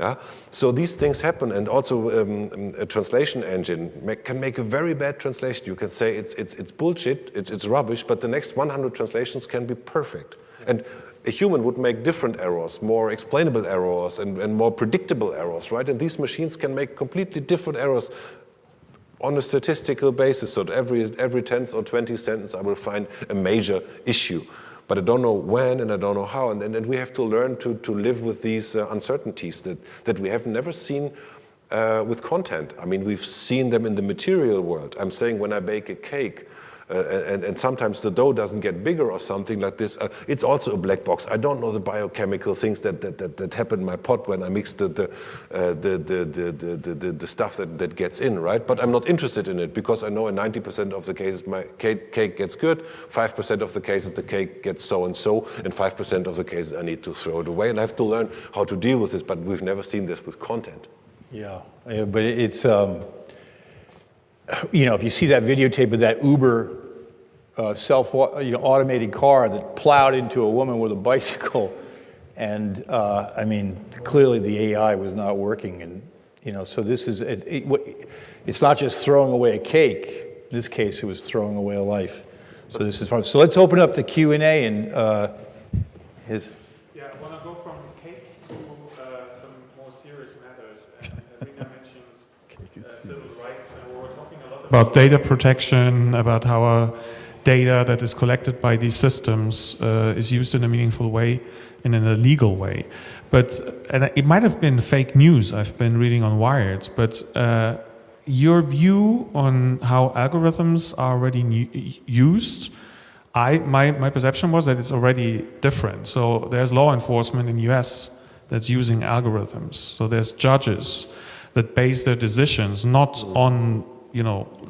Speaker 3: Yeah? So these things happen, and also a translation engine can make a very bad translation. You can say it's bullshit, it's rubbish, but the next 100 translations can be perfect. And a human would make different errors, more explainable errors and more predictable errors, right? And these machines can make completely different errors on a statistical basis. So every 10th or 20th sentence I will find a major issue. But I don't know when, and I don't know how, and we have to learn to live with these uncertainties that we have never seen with content. I mean, we've seen them in the material world. I'm saying, when I bake a cake, and sometimes the dough doesn't get bigger or something like this, it's also a black box. I don't know the biochemical things that happen in my pot when I mix the stuff that gets in, right? But I'm not interested in it, because I know in 90% of the cases my cake gets good, 5% of the cases the cake gets so and so, and 5% of the cases I need to throw it away. And I have to learn how to deal with this, but we've never seen this with content.
Speaker 2: Yeah, but it's if you see that videotape of that Uber automated car that plowed into a woman with a bicycle, and I mean, clearly the AI was not working, and so this is it's not just throwing away a cake. In this case, it was throwing away a life. So this is part. So let's open up the Q&A and his.
Speaker 1: Yeah, I want to go from cake to some more serious matters. And Rina mentioned civil rights, and we were talking a lot about data protection, about how our data that is collected by these systems is used in a meaningful way and in a legal way. But and it might have been fake news I've been reading on Wired, but your view on how algorithms are already used, my perception was that it's already different. So there's law enforcement in the US that's using algorithms. So there's judges that base their decisions not on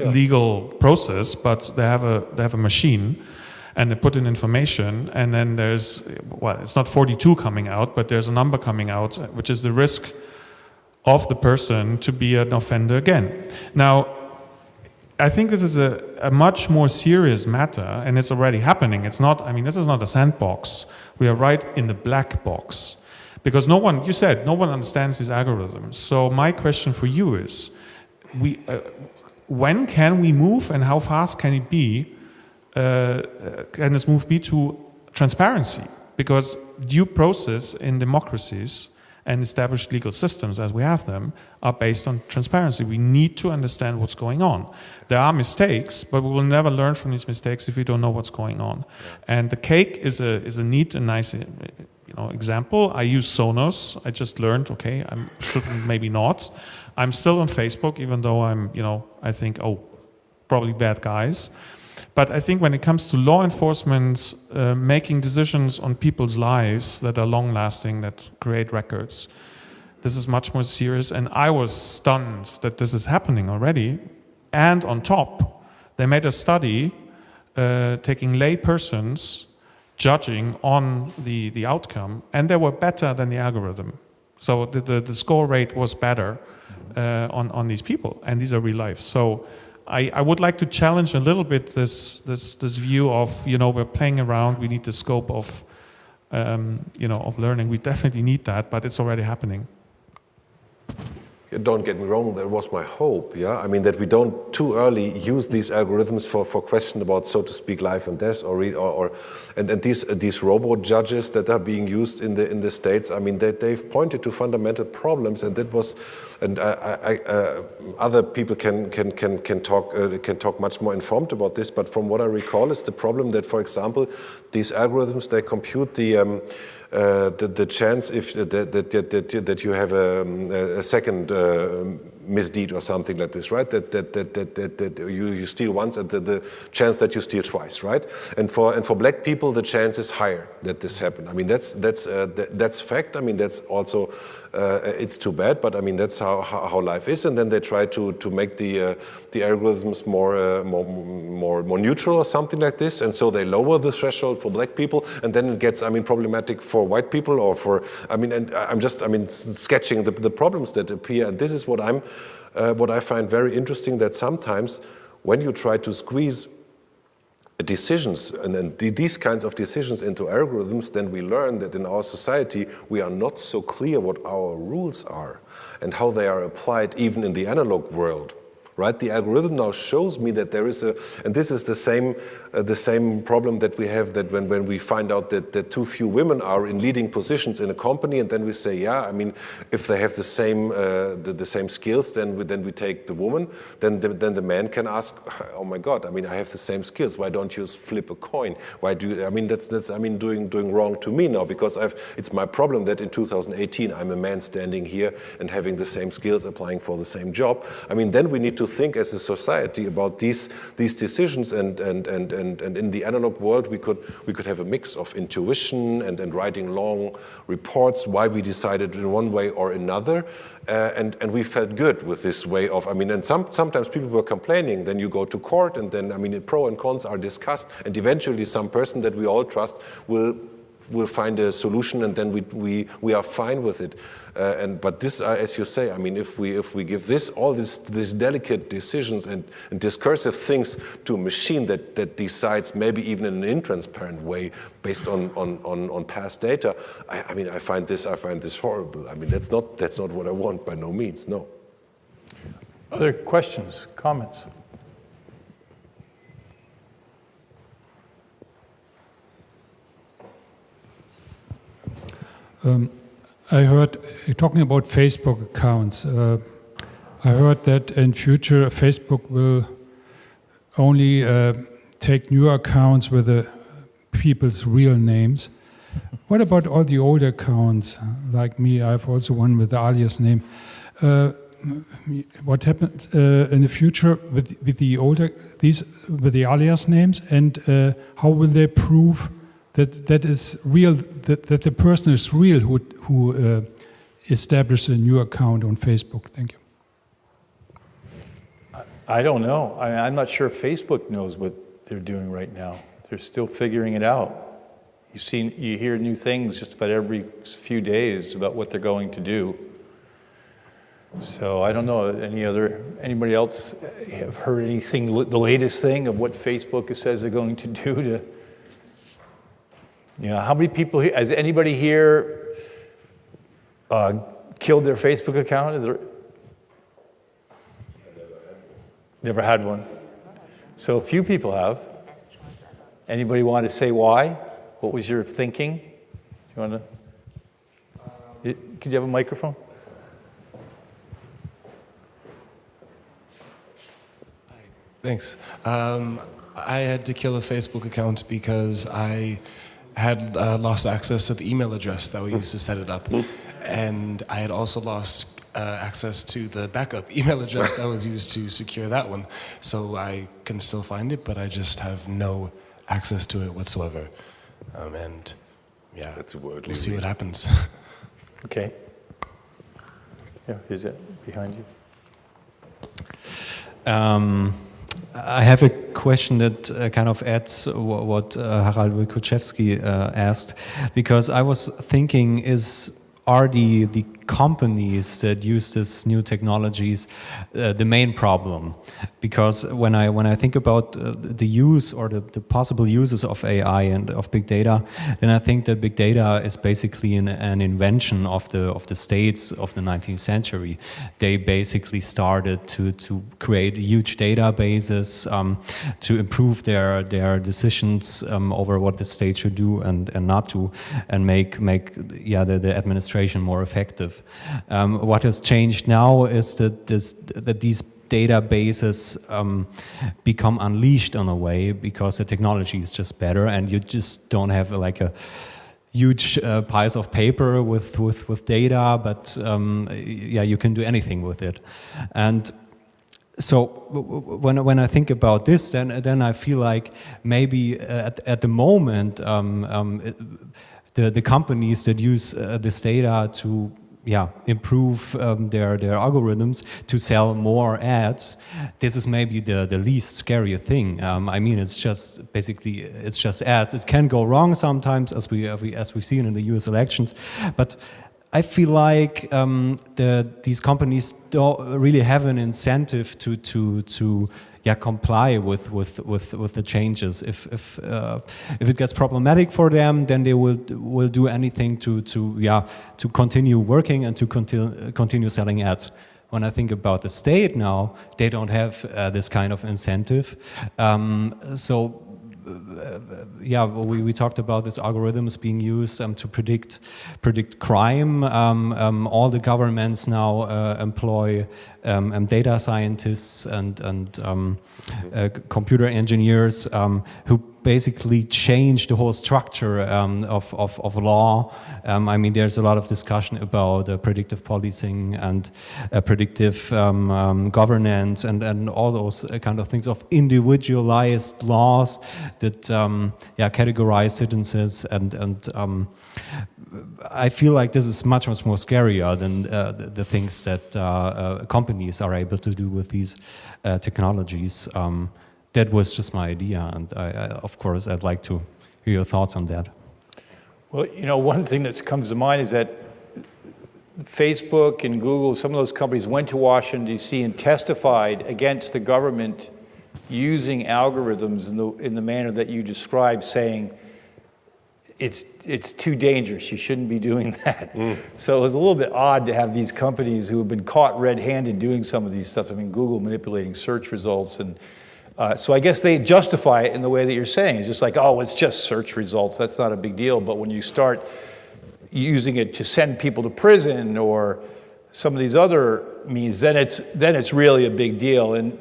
Speaker 1: legal process, but they have a machine, and they put in information, and then there's it's not 42 coming out, but there's a number coming out, which is the risk of the person to be an offender again. Now, I think this is a much more serious matter, and it's already happening. It's not, I mean, this is not a sandbox. We are right in the black box. Because no one, you said, no one understands these algorithms. So my question for you is, when can we move and how fast can it be, can this move be to transparency? Because due process in democracies and established legal systems as we have them are based on transparency. We need to understand what's going on. There are mistakes, but we will never learn from these mistakes if we don't know what's going on. And the cake is a neat and nice example. I use Sonos. I just learned, okay, I shouldn't, maybe not. I'm still on Facebook, even though I'm, I think, probably bad guys. But I think when it comes to law enforcement, making decisions on people's lives that are long-lasting, that create records, this is much more serious. And I was stunned that this is happening already. And on top, they made a study taking lay persons, judging on the outcome, and they were better than the algorithm. So the score rate was better on these people, and these are real life. So I would like to challenge a little bit this view of, we're playing around, we need the scope of learning. We definitely need that, but it's already happening.
Speaker 3: Don't get me wrong, that was my hope, yeah? I mean, that we don't too early use these algorithms for question about, so to speak, life and death, and these robot judges that are being used in the States, I mean, they've pointed to fundamental problems, and that was, and other people can talk much more informed about this, but from what I recall is the problem that, for example, these algorithms, they compute the chance if that you have a second misdeed or something like this, right? That you steal once, and the chance that you steal twice, right? And for black people, the chance is higher that this happened. I mean, that's fact. I mean, that's also it's too bad, but I mean that's how life is. And then they try to make the algorithms more neutral or something like this, and so they lower the threshold for black people, and then it gets problematic for white people or for and I'm just sketching the problems that appear, and this is what I find very interesting, that sometimes when you try to squeeze decisions and these kinds of decisions into algorithms, then we learn that in our society we are not so clear what our rules are and how they are applied even in the analog world. Right? The algorithm now shows me that there is and this is the same problem that we have, that when we find out that too few women are in leading positions in a company, and then we say, yeah, I mean, if they have the same skills, then we take the woman. Then the man can ask, oh my God, I mean, I have the same skills. Why don't you flip a coin? Why do you, I mean, that's doing wrong to me now, because it's my problem that in 2018 I'm a man standing here and having the same skills, applying for the same job. I mean, then we need to think as a society about these decisions, and in the analog world we could have a mix of intuition and writing long reports why we decided in one way or another, and we felt good with this way of, I mean, and sometimes people were complaining, then you go to court, and then, I mean, pro and cons are discussed, and eventually some person that we all trust will find a solution, and then we are fine with it. But this, as you say, I mean, if we give all these delicate decisions and discursive things to a machine that decides, maybe even in an intransparent way, based on past data, I mean, I find this horrible. I mean, that's not what I want, by no means. No.
Speaker 2: Other questions, comments?
Speaker 6: I heard, talking about Facebook accounts, I heard that in future Facebook will only take new accounts with the people's real names. What about all the older accounts, like me? I have also one with the alias name. What happens in the future with the older, with the alias names, and how will they prove that is real, that the person is real who established a new account on Facebook? Thank you.
Speaker 2: I don't know. I'm not sure Facebook knows what they're doing right now. They're still figuring it out. You hear new things just about every few days about what they're going to do. So I don't know, anybody else have heard anything, the latest thing of what Facebook says they're going to do to, how many people here, has anybody here killed their Facebook account? Is there? Never had one. So a few people have. Anybody want to say why? What was your thinking? You want to? Could you have a microphone?
Speaker 7: Thanks. I had to kill a Facebook account because I had lost access to the email address that we used to set it up. And I had also lost access to the backup email address that was used to secure that one. So I can still find it, but I just have no access to it whatsoever. And yeah, we'll see what happens.
Speaker 2: Okay. Yeah, is it behind you?
Speaker 8: I have a question that kind of adds what Harald Wilkoszewski asked, because I was thinking, are the companies that use these new technologies the main problem? Because when I think about the use or the possible uses of AI and of big data, then I think that big data is basically an invention of the states of the 19th century. They basically started to create huge databases to improve their decisions over what the state should do and not do, and make the administration more effective. What has changed now is that these databases become unleashed in a way because the technology is just better, and you just don't have like a huge piles of paper with data, but you can do anything with it. And so when I think about this, then I feel like maybe at the moment the companies that use this data to improve their algorithms to sell more ads, this is maybe the least scary thing. I mean, it's just ads. It can go wrong sometimes, as we've seen in the U.S. elections, but I feel like these companies don't really have an incentive to comply with the changes. If it gets problematic for them, then they will do anything to continue working and to continue selling ads. When I think about the state now, they don't have this kind of incentive. We talked about these algorithms being used to predict crime. All the governments now employ data scientists and computer engineers who basically change the whole structure of law. I mean, there's a lot of discussion about predictive policing and predictive governance and all those kind of things of individualized laws that categorize citizens and I feel like this is much more scarier than the things that companies are able to do with these technologies. That was just my idea, and of course I'd like to hear your thoughts on that.
Speaker 2: Well, one thing that comes to mind is that Facebook and Google, some of those companies went to Washington, D.C. and testified against the government using algorithms in the manner that you described, saying it's too dangerous, you shouldn't be doing that. So it was a little bit odd to have these companies who have been caught red-handed doing some of these stuff. I mean, Google manipulating search results, and so I guess they justify it in the way that you're saying. It's just like, oh, it's just search results, that's not a big deal. But when you start using it to send people to prison or some of these other means, then it's really a big deal. And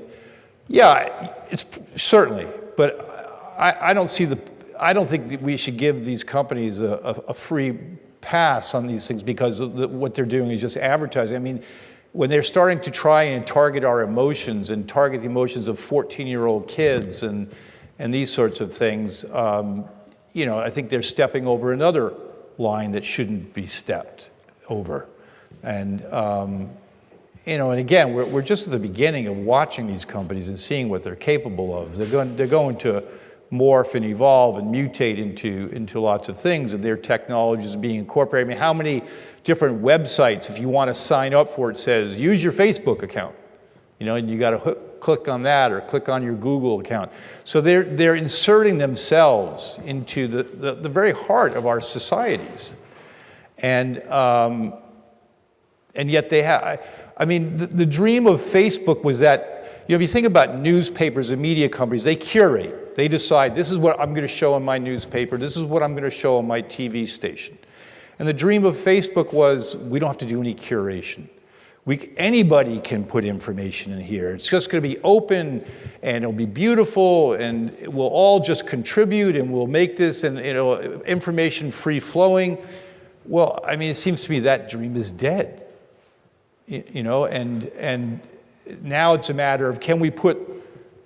Speaker 2: yeah, it's certainly, but I don't think that we should give these companies a free pass on these things because what they're doing is just advertising. I mean, when they're starting to try and target our emotions and target the emotions of 14-year-old kids and these sorts of things, I think they're stepping over another line that shouldn't be stepped over. And, and again, we're just at the beginning of watching these companies and seeing what they're capable of. They're going to morph and evolve and mutate into lots of things, and their technologies being incorporated. I mean, how many different websites, if you want to sign up for it, says use your Facebook account, you know, and you got to click on that or click on your Google account. So they're inserting themselves into the very heart of our societies, and yet they have. I mean, the dream of Facebook was that, you know, if you think about newspapers and media companies, they curate. They decide, this is what I'm going to show in my newspaper, this is what I'm going to show on my TV station. And the dream of Facebook was, we don't have to do any curation. Anybody can put information in here. It's just going to be open, and it'll be beautiful, and we'll all just contribute, and we'll make this, and, you know, information free flowing. Well, I mean, it seems to me that dream is dead. You know, and now it's a matter of, can we put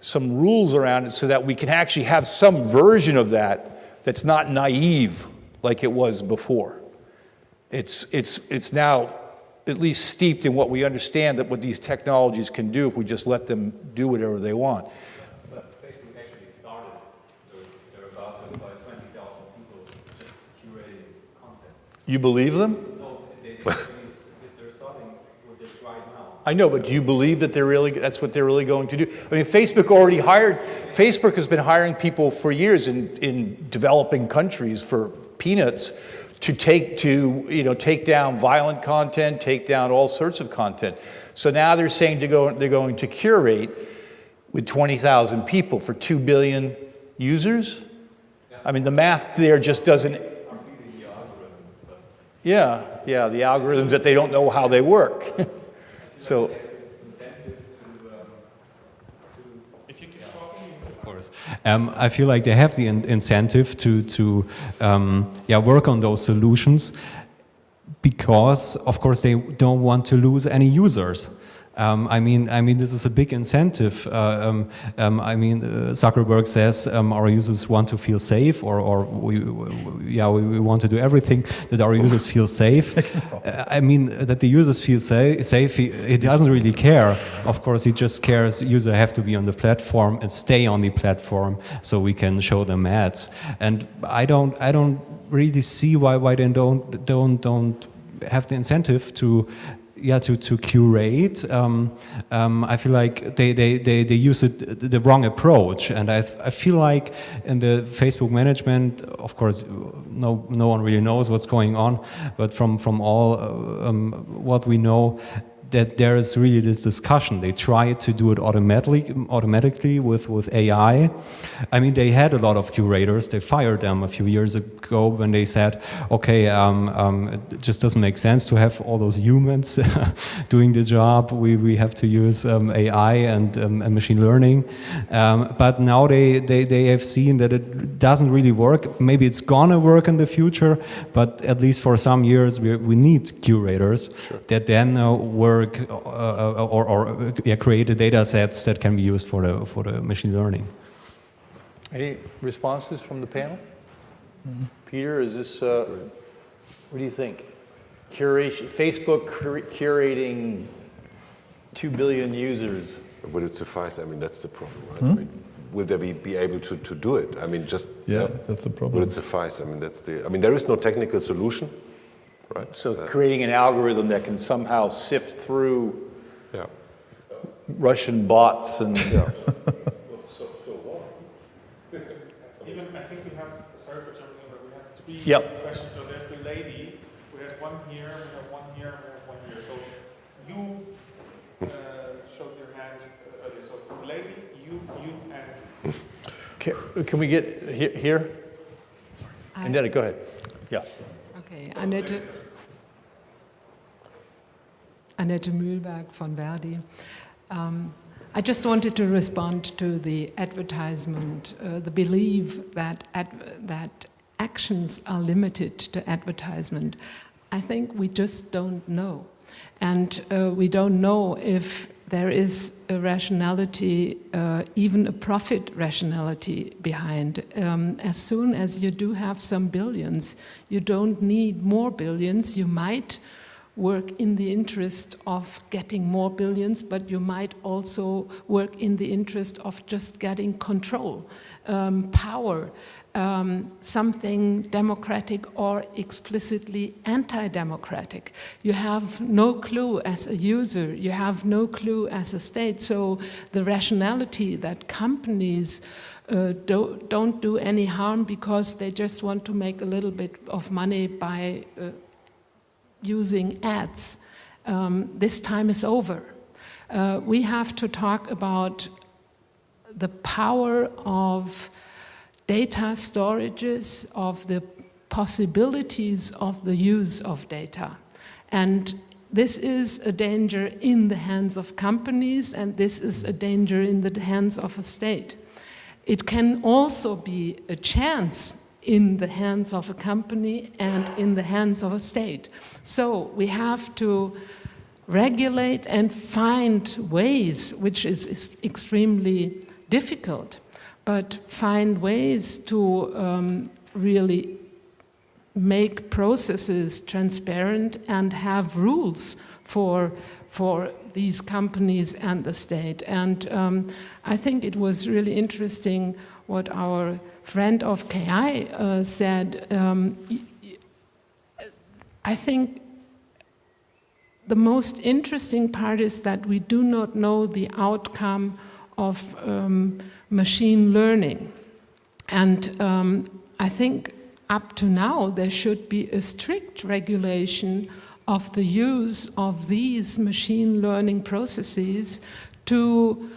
Speaker 2: some rules around it so that we can actually have some version of that that's not naive like it was before. It's now at least steeped in what we understand that what these technologies can do if we just let them do whatever they want.
Speaker 8: But Facebook actually started, so there are about 20,000 people just curating content.
Speaker 2: You believe them?
Speaker 8: No, they're starting with this right now.
Speaker 2: I know, but do you believe that that's what they're really going to do? I mean, Facebook has been hiring people for years in developing countries for peanuts to take down violent content, take down all sorts of content. So now they're saying they're going to curate with 20,000 people for 2 billion users. I mean, the math there just doesn't. Yeah, the algorithms that they don't know how they work. So.
Speaker 8: I feel like they have the incentive to work on those solutions because, of course, they don't want to lose any users. I mean, this is a big incentive. Zuckerberg says our users want to feel safe, or we want to do everything that our users feel safe. I mean, that the users feel safe. He doesn't really care. Of course, he just cares. Users have to be on the platform and stay on the platform so we can show them ads. And I don't really see why they don't have the incentive to curate. I feel like they use the wrong approach, and I feel like in the Facebook management, of course, no one really knows what's going on, but from all what we know, that there is really this discussion. They try to do it automatically with AI. I mean, they had a lot of curators. They fired them a few years ago when they said, okay, it just doesn't make sense to have all those humans doing the job. We have to use AI and machine learning. But now they have seen that it doesn't really work. Maybe it's gonna work in the future, but at least for some years we need curators that then work or create the data sets that can be used for the machine learning.
Speaker 2: Any responses from the panel? Mm-hmm. Peter, is this, what do you think? Curation, Facebook curating 2 billion users.
Speaker 3: Would it suffice? I mean, that's the problem, right? I mean, will they be able to do it? I mean, just...
Speaker 4: Yeah, that's the problem.
Speaker 3: Will it suffice? I mean, there is no technical solution. Right.
Speaker 2: So creating an algorithm that can somehow sift through Russian bots and...
Speaker 1: Even, I think we have, sorry for jumping in, but we have 3 questions. So there's the lady, we have one here, we have one here, we have one here. So you showed your hand earlier. So it's lady, you, and...
Speaker 2: Can we get here? Annette, go ahead. Yeah.
Speaker 9: Okay, Annette Mühlberg von Verdi. I just wanted to respond to the advertisement, the belief that actions are limited to advertisement. I think we just don't know. And we don't know if there is a rationality, even a profit rationality behind. As soon as you do have some billions, you don't need more billions. You might work in the interest of getting more billions, but you might also work in the interest of just getting control. power, something democratic or explicitly anti-democratic. You have no clue as a user, you have no clue as a state, so the rationality that companies don't do any harm because they just want to make a little bit of money by using ads. This time is over. We have to talk about the power of data storages, of the possibilities of the use of data. And this is a danger in the hands of companies, and this is a danger in the hands of a state. It can also be a chance in the hands of a company and in the hands of a state. So we have to regulate and find ways, which is extremely difficult, but find ways to really make processes transparent and have rules for these companies and the state. And I think it was really interesting what our friend of KI said. I think the most interesting part is that we do not know the outcome of machine learning. And I think up to now there should be a strict regulation of the use of these machine learning processes to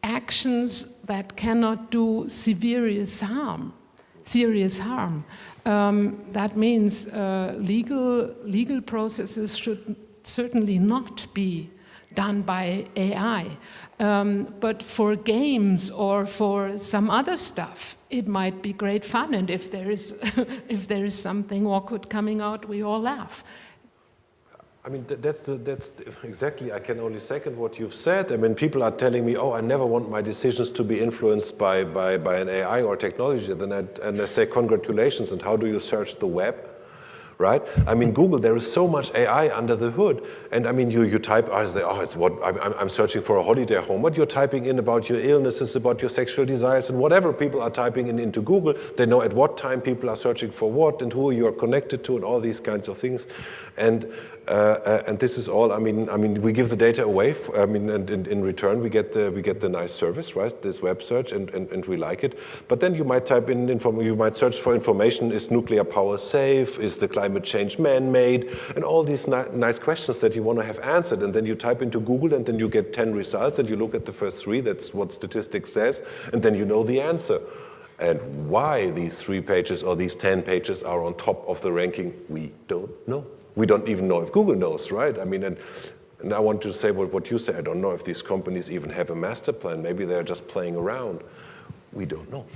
Speaker 9: actions that cannot do serious harm. That means legal processes should certainly not be done by AI. But for games or for some other stuff, it might be great fun. And if there is, if there is something awkward coming out, we all laugh.
Speaker 3: I mean, that's exactly, I can only second what you've said. I mean, people are telling me, oh, I never want my decisions to be influenced by an AI or technology. And I say, congratulations, and how do you search the web? Right? I mean, Google, there is so much AI under the hood. And I mean, you type, I'm searching for a holiday home. What you're typing in about your illnesses, about your sexual desires, and whatever people are typing into Google, they know at what time people are searching for what and who you are connected to and all these kinds of things. And this is all, I mean, we give the data away, and in return we get the nice service, right? This web search, and we like it. But then you might type in, you might search for information, is nuclear power safe? Is the climate change man-made? And all these nice questions that you want to have answered. And then you type into Google, and then you get 10 results, and you look at the first 3, that's what statistics says, and then you know the answer. And why these 3 pages or these 10 pages are on top of the ranking, we don't know. We don't even know if Google knows, right? I mean, and I want to say what you say. I don't know if these companies even have a master plan. Maybe they're just playing around. We don't know.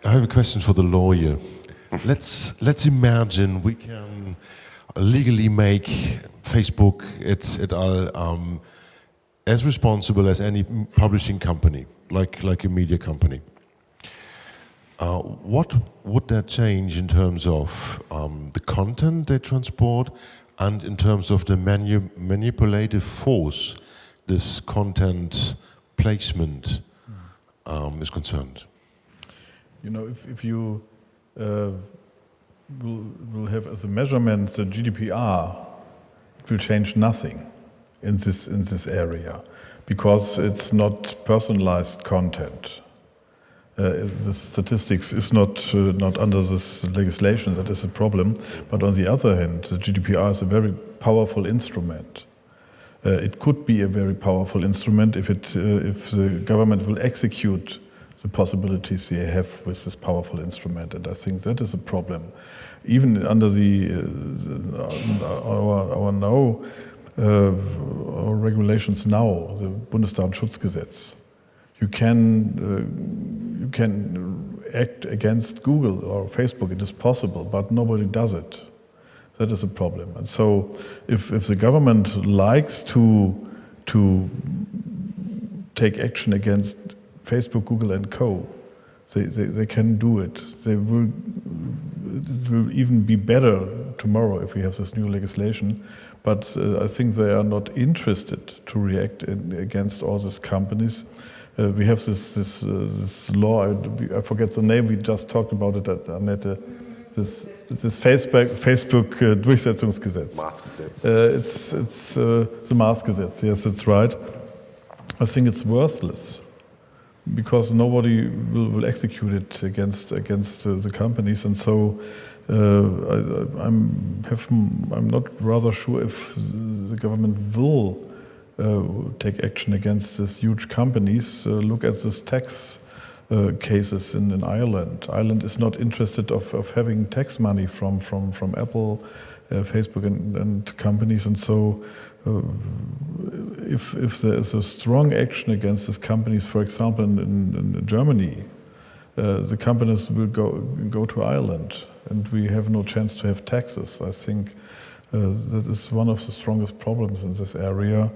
Speaker 5: I have a question for the lawyer. Let's imagine we can legally make Facebook et al. As responsible as any publishing company, like a media company. What would that change in terms of the content they transport and in terms of the manipulative force this content placement is concerned?
Speaker 4: You know, if you will have as a measurement the GDPR, it will change nothing in this area because it's not personalized content. The statistics is not under this legislation. That is a problem. But on the other hand, the GDPR is a very powerful instrument. It could be a very powerful instrument if the government will execute the possibilities they have with this powerful instrument. And I think that is a problem. Even under our regulations now, the Bundesdatenschutzgesetz, you can act against Google or Facebook. It is possible, but nobody does it. That is a problem. And so, if the government likes to take action against Facebook, Google, and co., they can do it. It will even be better tomorrow if we have this new legislation. but I think they are not interested to react against all these companies. We have this law, I forget the name, we just talked about it at Annette, this Facebook Durchsetzungsgesetz.
Speaker 3: Maßgesetz.
Speaker 4: It's the Maßgesetz, yes, that's right. I think it's worthless because nobody will execute it against the companies, and so I'm not rather sure if the government will take action against these huge companies. Look at these tax cases in Ireland. Ireland is not interested of having tax money from Apple, Facebook, and companies, and so if there is a strong action against these companies, for example, in Germany, the companies will go to Ireland, and we have no chance to have taxes. I think that is one of the strongest problems in this area.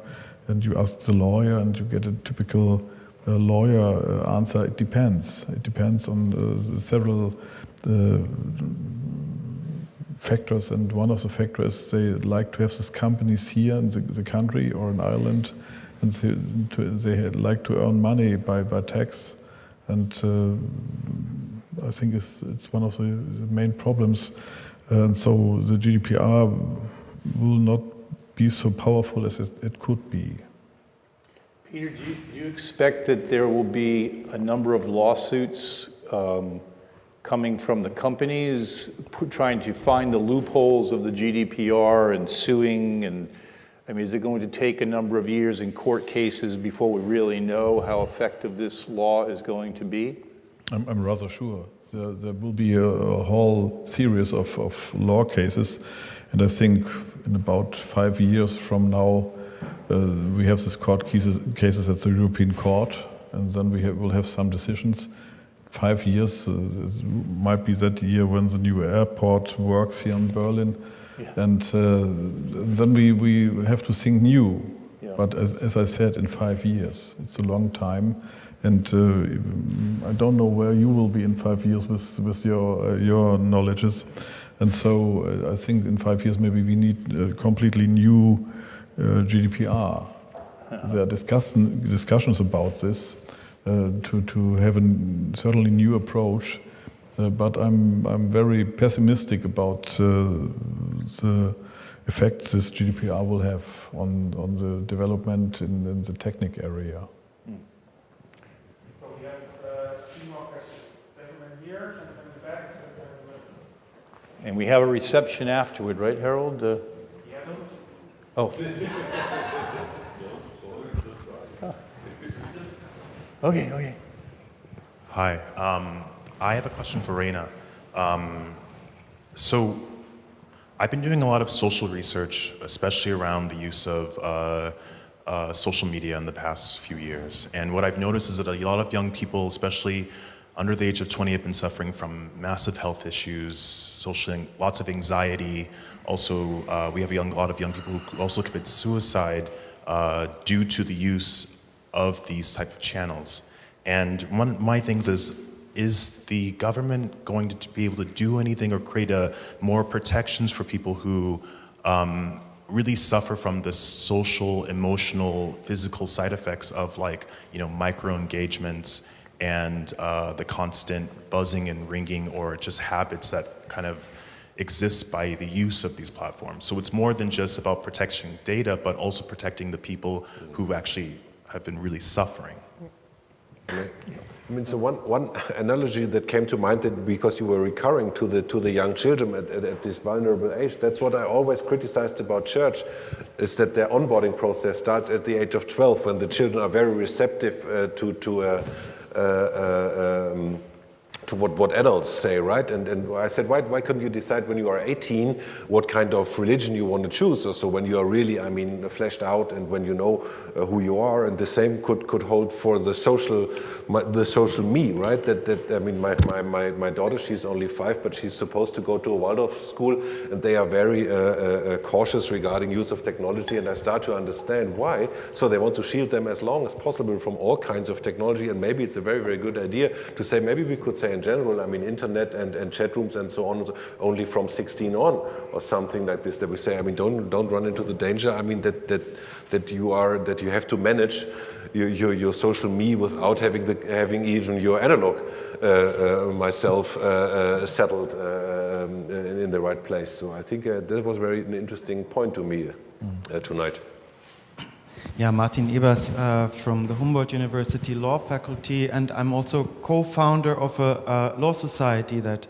Speaker 4: And you ask the lawyer, and you get a typical lawyer answer. It depends. It depends on several factors, and one of the factors is they like to have these companies here in the country or in Ireland, and they like to earn money by tax, and I think it's one of the main problems, and so the GDPR will not be so powerful as it could be.
Speaker 2: Peter, do you expect that there will be a number of lawsuits coming from the companies trying to find the loopholes of the GDPR and suing? And I mean, is it going to take a number of years in court cases before we really know how effective this law is going to be?
Speaker 4: I'm rather sure. There will be a whole series of law cases, and I think in about 5 years from now, we have these court cases at the European Court, and then will have some decisions. 5 years might be that year when the new airport works here in Berlin, and then we have to think new. Yeah. But as I said, in 5 years, it's a long time, and I don't know where you will be in 5 years with your knowledges, and so I think in 5 years maybe we need a completely new GDPR. There are discussions about this to have a certainly new approach, but I'm very pessimistic about the effects this GDPR will have on the development in the technical area.
Speaker 1: So we have 3 more questions. Gentlemen here, gentlemen in the back.
Speaker 2: And we have a reception afterward, right, Harold? Oh. Okay.
Speaker 10: Hi. I have a question for Reina. So I've been doing a lot of social research, especially around the use of social media in the past few years. And what I've noticed is that a lot of young people, especially under the age of 20, have been suffering from massive health issues, lots of anxiety. Also, we have a lot of young people who also commit suicide due to the use of these type of channels. And one of my things is the government going to be able to do anything or create more protections for people who really suffer from the social, emotional, physical side effects of micro engagements and the constant buzzing and ringing, or just habits that kind of exist by the use of these platforms. So it's more than just about protecting data, but also protecting the people who actually have been really suffering.
Speaker 3: I mean, so one analogy that came to mind, that because you were recurring to the young children at this vulnerable age, that's what I always criticized about church, is that their onboarding process starts at the age of 12, when the children are very receptive to what adults say, right? And I said, why couldn't you decide when you are 18 what kind of religion you want to choose? So when you are really, fleshed out, and when you know who you are, and the same could hold for the social me, right? My daughter, she's only 5, but she's supposed to go to a Waldorf school, and they are very cautious regarding use of technology, and I start to understand why. So they want to shield them as long as possible from all kinds of technology, and maybe it's a very, very good idea to say, maybe we could say in in general, I mean, internet and chat rooms and so on, only from 16 on or something like this, that we say, I mean, don't run into the danger, I mean, that you have to manage your social me without having even your analog myself settled in the right place. So I think that was an interesting point to me tonight.
Speaker 11: Yeah, Martin Ebers from the Humboldt University Law Faculty, and I'm also co-founder of a law society that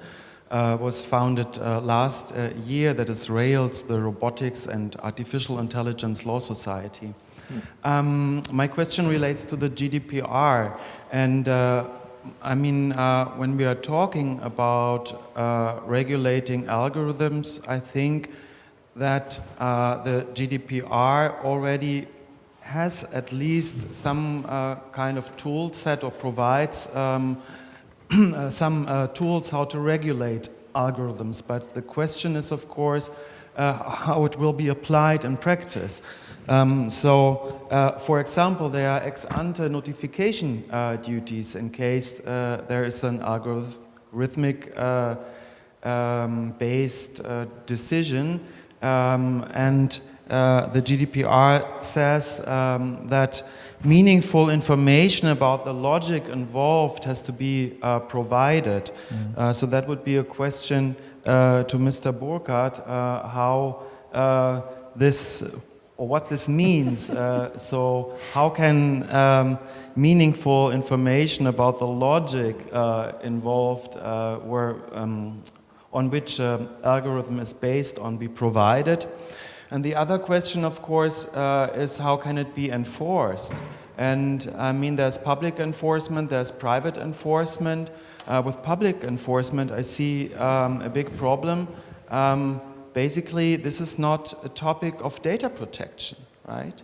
Speaker 11: was founded last year, that is RAILS, the Robotics and Artificial Intelligence Law Society. My question relates to the GDPR, and I mean, when we are talking about regulating algorithms, I think that the GDPR already has at least some kind of tool set, or provides some tools how to regulate algorithms. But the question is, of course, how it will be applied in practice. For example, there are ex-ante notification duties in case there is an algorithmic based decision, and the GDPR says that meaningful information about the logic involved has to be provided. So that would be a question to Mr. Burkhardt, how this, or what this means. So how can meaningful information about the logic involved, on which algorithm is based on, be provided? And the other question, of course, is how can it be enforced? And I mean, there's public enforcement, there's private enforcement. With public enforcement, I see a big problem. Basically, this is not a topic of data protection, right?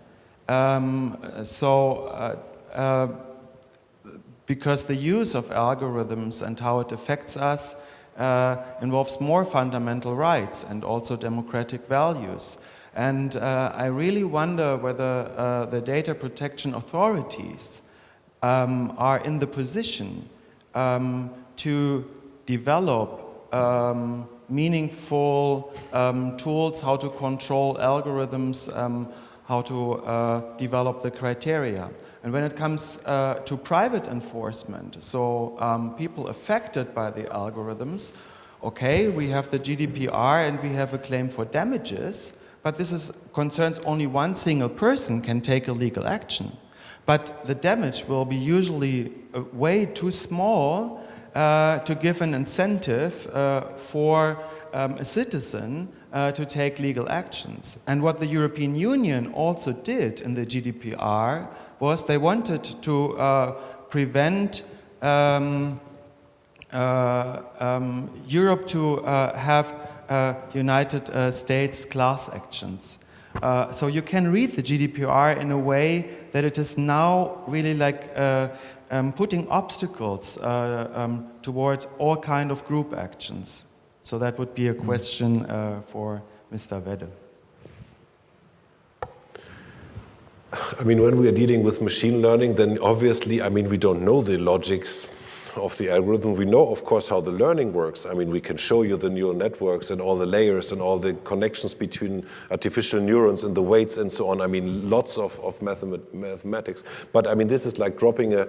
Speaker 11: Because the use of algorithms and how it affects us involves more fundamental rights and also democratic values. And I really wonder whether the data protection authorities are in the position to develop meaningful tools, how to control algorithms, how to develop the criteria. And when it comes to private enforcement, so people affected by the algorithms, okay, we have the GDPR and we have a claim for damages, but this concerns only one single person can take a legal action. But the damage will be usually way too small to give an incentive for a citizen to take legal actions. And what the European Union also did in the GDPR was they wanted to prevent Europe to have United States class actions. So you can read the GDPR in a way that it is now really like putting obstacles towards all kind of group actions. So that would be a question for Mr. Wedde.
Speaker 3: I mean, when we are dealing with machine learning, then obviously, I mean, we don't know the logics of the algorithm. We know, of course, how the learning works. I mean, we can show you the neural networks and all the layers and all the connections between artificial neurons and the weights and so on. I mean, lots of mathematics. But I mean, this is like dropping a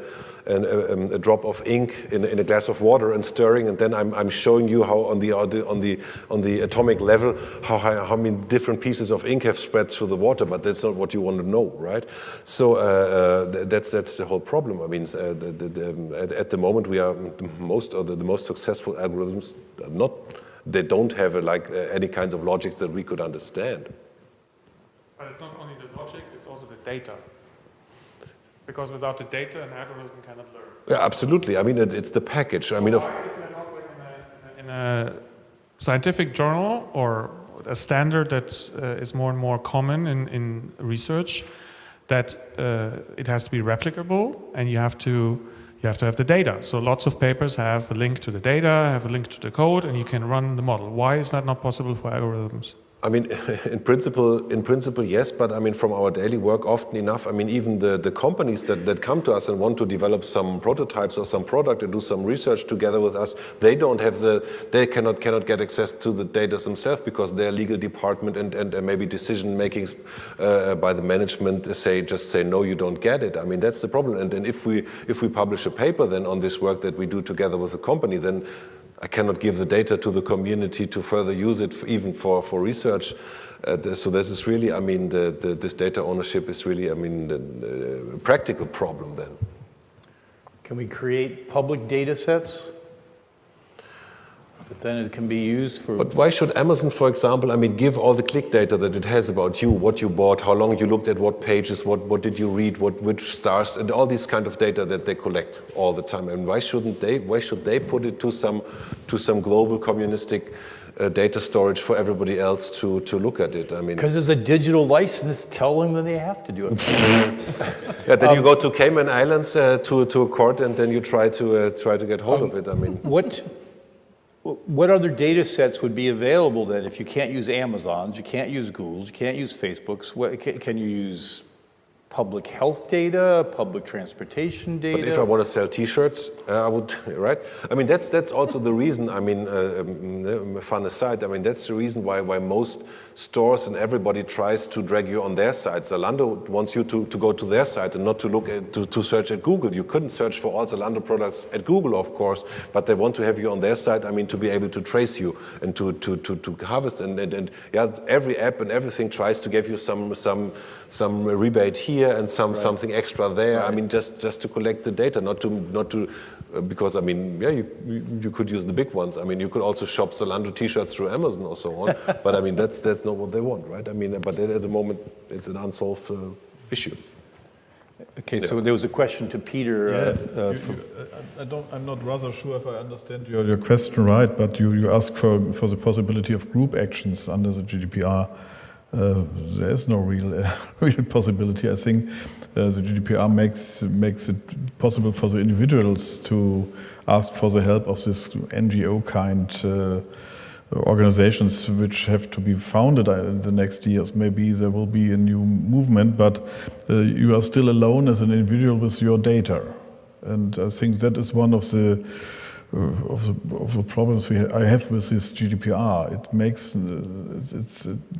Speaker 3: drop of ink in a glass of water and stirring, and then I'm showing you how on the atomic level how many different pieces of ink have spread through the water. But that's not what you want to know, right? So that's the whole problem. I mean, at the moment we are the most successful algorithms. They don't have any kinds of logic that we could understand.
Speaker 1: But it's not only the logic; it's also the data. Because without the data, an algorithm cannot learn.
Speaker 3: Yeah, absolutely. I mean, it's the package. I mean,
Speaker 1: why is there not in a scientific journal or a standard that is more and more common in research that it has to be replicable and you have to have the data. So lots of papers have a link to the data, have a link to the code, and you can run the model. Why is that not possible for algorithms?
Speaker 3: I mean, in principle, yes, but I mean, from our daily work, often enough, I mean, even the companies that come to us and want to develop some prototypes or some product and do some research together with us, they don't have they cannot get access to the data themselves because their legal department and maybe decision makings by the management just say no, you don't get it. I mean, that's the problem. And then if we publish a paper then on this work that we do together with the company, then I cannot give the data to the community to further use it even for research. So this is really, I mean, this data ownership is really, I mean, a practical problem then.
Speaker 2: Can we create public data sets? But then it can be used for...
Speaker 3: But why should Amazon, for example, I mean, give all the click data that it has about you, what you bought, how long you looked at what pages, what did you read, which stars, and all these kind of data that they collect all the time? And why should they put it to some global communistic data storage for everybody else to look at it? I mean,
Speaker 2: because there's a digital license telling them they have to do it.
Speaker 3: Yeah, then you go to Cayman Islands to a court, and then you try to get hold of it. I mean,
Speaker 2: what other data sets would be available then if you can't use Amazon's, you can't use Google's, you can't use Facebook's? Can you use public health data, public transportation data?
Speaker 3: But if I want to sell T-shirts, I would, right? I mean, that's also the reason. I mean, fun aside. I mean, that's the reason why most stores and everybody tries to drag you on their site. Zalando wants you to go to their site and not to look at to search at Google. You couldn't search for all Zalando products at Google, of course, but they want to have you on their site. I mean, to be able to trace you and to harvest and yeah, every app and everything tries to give you some rebate here and something extra there. Right. I mean, just to collect the data, not to because I mean, yeah, you could use the big ones. I mean, you could also shop Zalando T-shirts through Amazon or so on. But I mean, that's not what they want, right? I mean, but at the moment, it's an unsolved issue.
Speaker 2: Okay, so there was a question to Peter.
Speaker 4: I'm not rather sure if I understand your question right, but you ask for the possibility of group actions under the GDPR. There is no real possibility. I think the GDPR makes it possible for the individuals to ask for the help of this NGO kind organizations which have to be founded in the next years. Maybe there will be a new movement, but you are still alone as an individual with your data. And I think that is one of the problems I have with this GDPR. It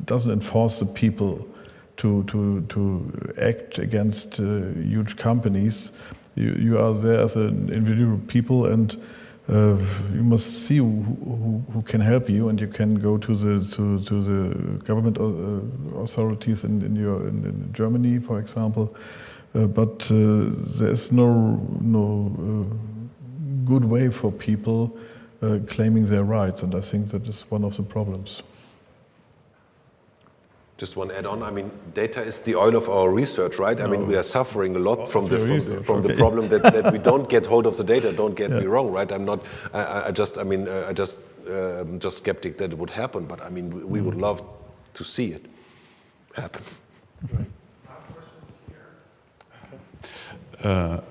Speaker 4: doesn't enforce the people to act against huge companies. You are there as an individual people, and you must see who can help you, and you can go to the government authorities in Germany, for example. But there is no good way for people claiming their rights, and I think that is one of the problems.
Speaker 3: Just one add-on. I mean, data is the oil of our research, right? I mean, we are suffering a lot from the problem that we don't get hold of the data. Don't get me wrong, right? I'm just skeptic that it would happen, but I mean, we would love to see it happen.
Speaker 10: Right. Last question here.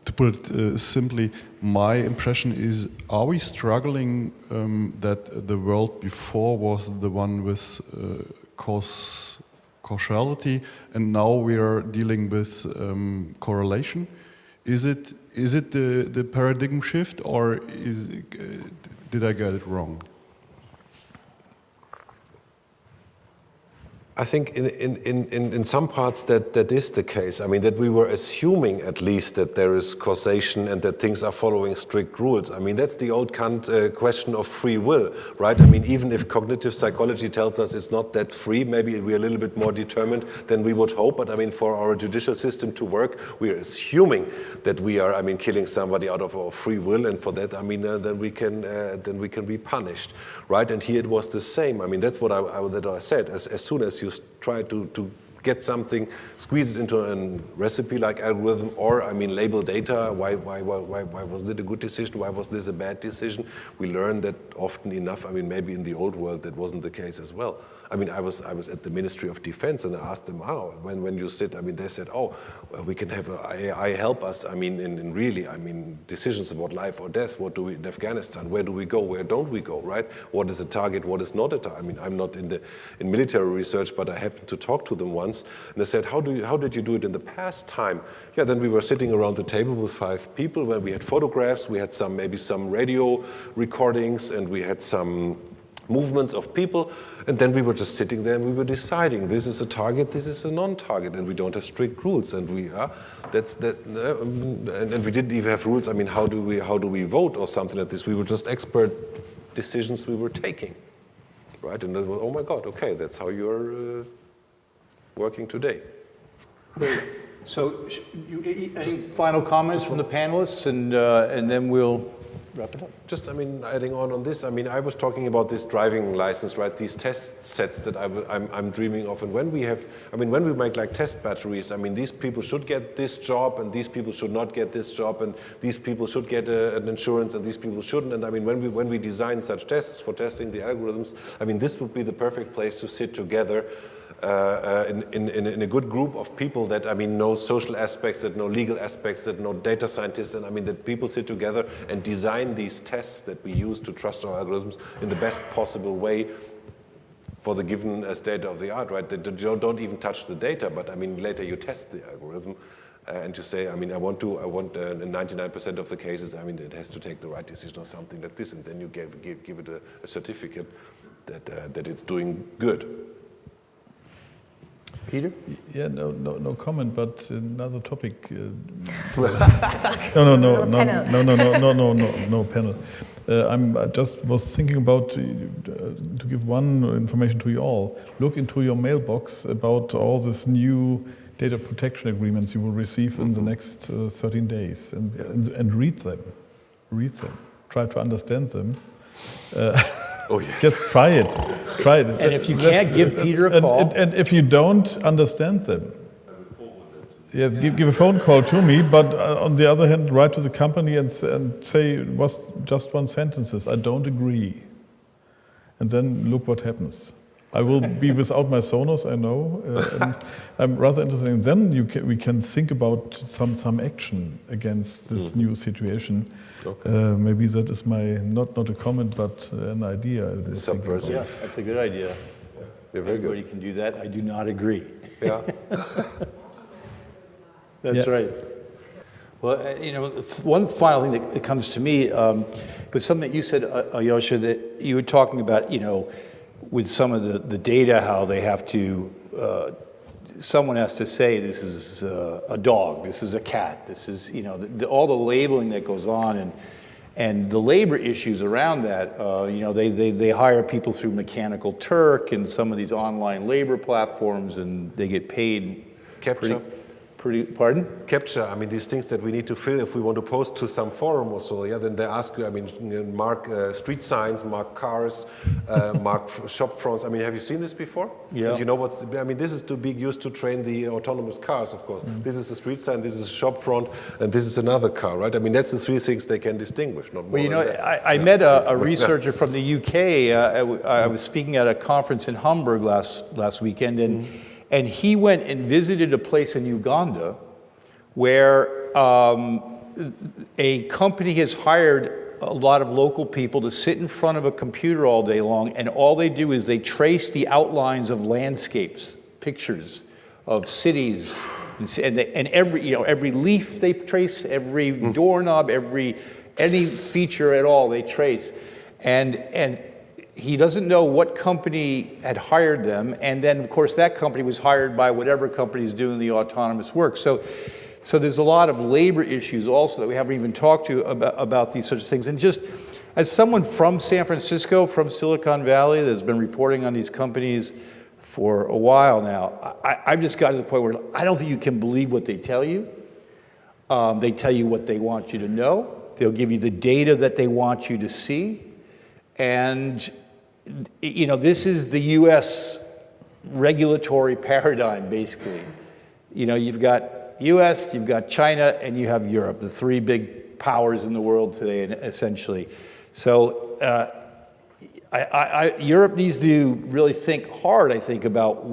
Speaker 10: To put it simply, my impression is, are we struggling that the world before was the one with causality, and now we are dealing with correlation? Is it the paradigm shift, or did I get it wrong?
Speaker 3: I think in some parts that is the case. I mean, that we were assuming at least that there is causation and that things are following strict rules. I mean, that's the old Kant question of free will, right? I mean, even if cognitive psychology tells us it's not that free, maybe we're a little bit more determined than we would hope. But I mean, for our judicial system to work, we are assuming that we are, I mean, killing somebody out of our free will, and for that, I mean, then we can be punished, right? And here it was the same. I mean, that's what I said. As soon as you try to get something, squeeze it into a recipe like algorithm, or I mean label data, why was it a good decision, why was this a bad decision? We learn that often enough. I mean, maybe in the old world that wasn't the case as well. I mean, I was at the Ministry of Defense and I asked them how, when you sit, I mean, they said, oh, well, we can have AI help us, I mean, in really, I mean, decisions about life or death. What do we, in Afghanistan, where do we go, where don't we go, right? What is a target, what is not a target? I mean, I'm not in military research, but I happened to talk to them once, and they said, how did you do it in the past time? Yeah, then we were sitting around the table with 5 people, where we had photographs, we had maybe some radio recordings, and we had some movements of people, and then we were just sitting there and we were deciding, this is a target, this is a non-target, and we don't have strict rules, and we didn't even have rules. I mean, how do we vote or something like this? We were just expert decisions we were taking, right? And then, oh my God, okay, that's how you're working today.
Speaker 2: So, any final comments from the panelists, and then we'll wrap it up.
Speaker 3: Just, I mean, adding on this, I mean, I was talking about this driving license, right? These test sets that I'm dreaming of, and when we have, I mean, when we make like test batteries, I mean, these people should get this job, and these people should not get this job, and these people should get an insurance, and these people shouldn't. And I mean, when we design such tests for testing the algorithms, I mean, this would be the perfect place to sit together. In a good group of people that, I mean, know social aspects, that know legal aspects, that know data scientists, and I mean, that people sit together and design these tests that we use to trust our algorithms in the best possible way for the given state of the art, right? That you don't even touch the data, but I mean, later you test the algorithm and you say, I mean, I want in 99% of the cases, I mean, it has to take the right decision or something like this, and then you give it a certificate that it's doing good.
Speaker 2: Peter?
Speaker 4: Yeah, no comment, but another topic. No panel. I just was thinking about to give one information to you all. Look into your mailbox about all these new data protection agreements you will receive in the next 13 days, and read them. Read them. Try to understand them.
Speaker 3: Oh, yes.
Speaker 4: Just try it.
Speaker 2: And if you can't, give Peter a call.
Speaker 4: And if you don't understand them, yes, give a phone call to me. But on the other hand, write to the company and say it was just one sentence. I don't agree. And then look what happens. I will be without my Sonos, I know. And I'm rather interested. And then we can think about some action against this new situation. Okay. Maybe that is my not a comment, but an idea.
Speaker 3: Subversive.
Speaker 2: Yeah, that's a good idea.
Speaker 3: Yeah, very
Speaker 2: Everybody can do that. I do not agree.
Speaker 3: Yeah.
Speaker 2: That's right. Well, one final thing that comes to me was something that you said, Alyosha, that you were talking about, with some of the data, how they have to, someone has to say this is a dog, this is a cat, this is, all the labeling that goes on, and the labor issues around that. They hire people through Mechanical Turk and some of these online labor platforms, and they get paid.
Speaker 3: Capture.
Speaker 2: Pardon?
Speaker 3: Capture, I mean, these things that we need to fill if we want to post to some forum or so, yeah, then they ask you, I mean, mark street signs, mark cars, mark shop fronts. I mean, have you seen this before?
Speaker 2: Yeah.
Speaker 3: And you know this is to be used to train the autonomous cars, of course. This is a street sign, this is a shop front, and this is another car, right? I mean, that's the 3 things they can distinguish, not more than that.
Speaker 2: I met a researcher from the UK. I was speaking at a conference in Hamburg last weekend, and he went and visited a place in Uganda where a company has hired a lot of local people to sit in front of a computer all day long, and all they do is they trace the outlines of landscapes, pictures of cities, and every leaf they trace, every doorknob, any feature at all they trace, and he doesn't know what company had hired them, and then, of course, that company was hired by whatever company is doing the autonomous work. So there's a lot of labor issues also that we haven't even talked to about these sorts of things. And just as someone from San Francisco, from Silicon Valley, that's been reporting on these companies for a while now, I've just got to the point where I don't think you can believe what they tell you. They tell you what they want you to know. They'll give you the data that they want you to see. And this is the U.S. regulatory paradigm, basically. You've got U.S., you've got China, and you have Europe, the 3 big powers in the world today, essentially. So Europe needs to really think hard, I think, about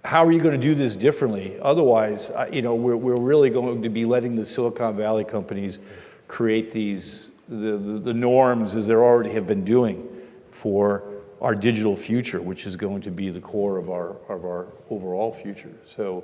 Speaker 2: how are you going to do this differently? Otherwise, we're really going to be letting the Silicon Valley companies create the norms as they already have been doing for our digital future, which is going to be the core of our overall future. So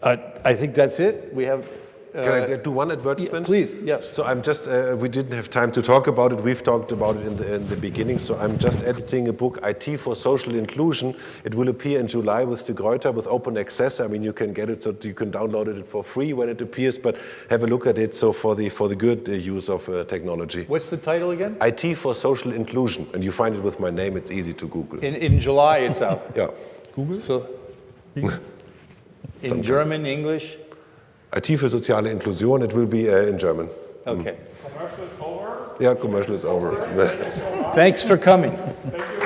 Speaker 2: I think that's it. We have.
Speaker 3: Can I do one advertisement?
Speaker 2: Yeah, please, yes.
Speaker 3: So I'm just, we didn't have time to talk about it. We've talked about it in the beginning. So I'm just editing a book, IT for Social Inclusion. It will appear in July with De Gruyter with open access. I mean, you can get it, so you can download it for free when it appears, but have a look at it. So for the good use of technology.
Speaker 2: What's the title again?
Speaker 3: IT for Social Inclusion. And you find it with my name. It's easy to Google.
Speaker 2: In July it's out.
Speaker 3: Yeah.
Speaker 4: Google?
Speaker 2: So, in German, English?
Speaker 3: IT für soziale Inklusion, it will be in German.
Speaker 2: Okay.
Speaker 1: Commercial is over.
Speaker 3: Yeah, commercial is over.
Speaker 2: Thanks for coming.
Speaker 1: Thank you.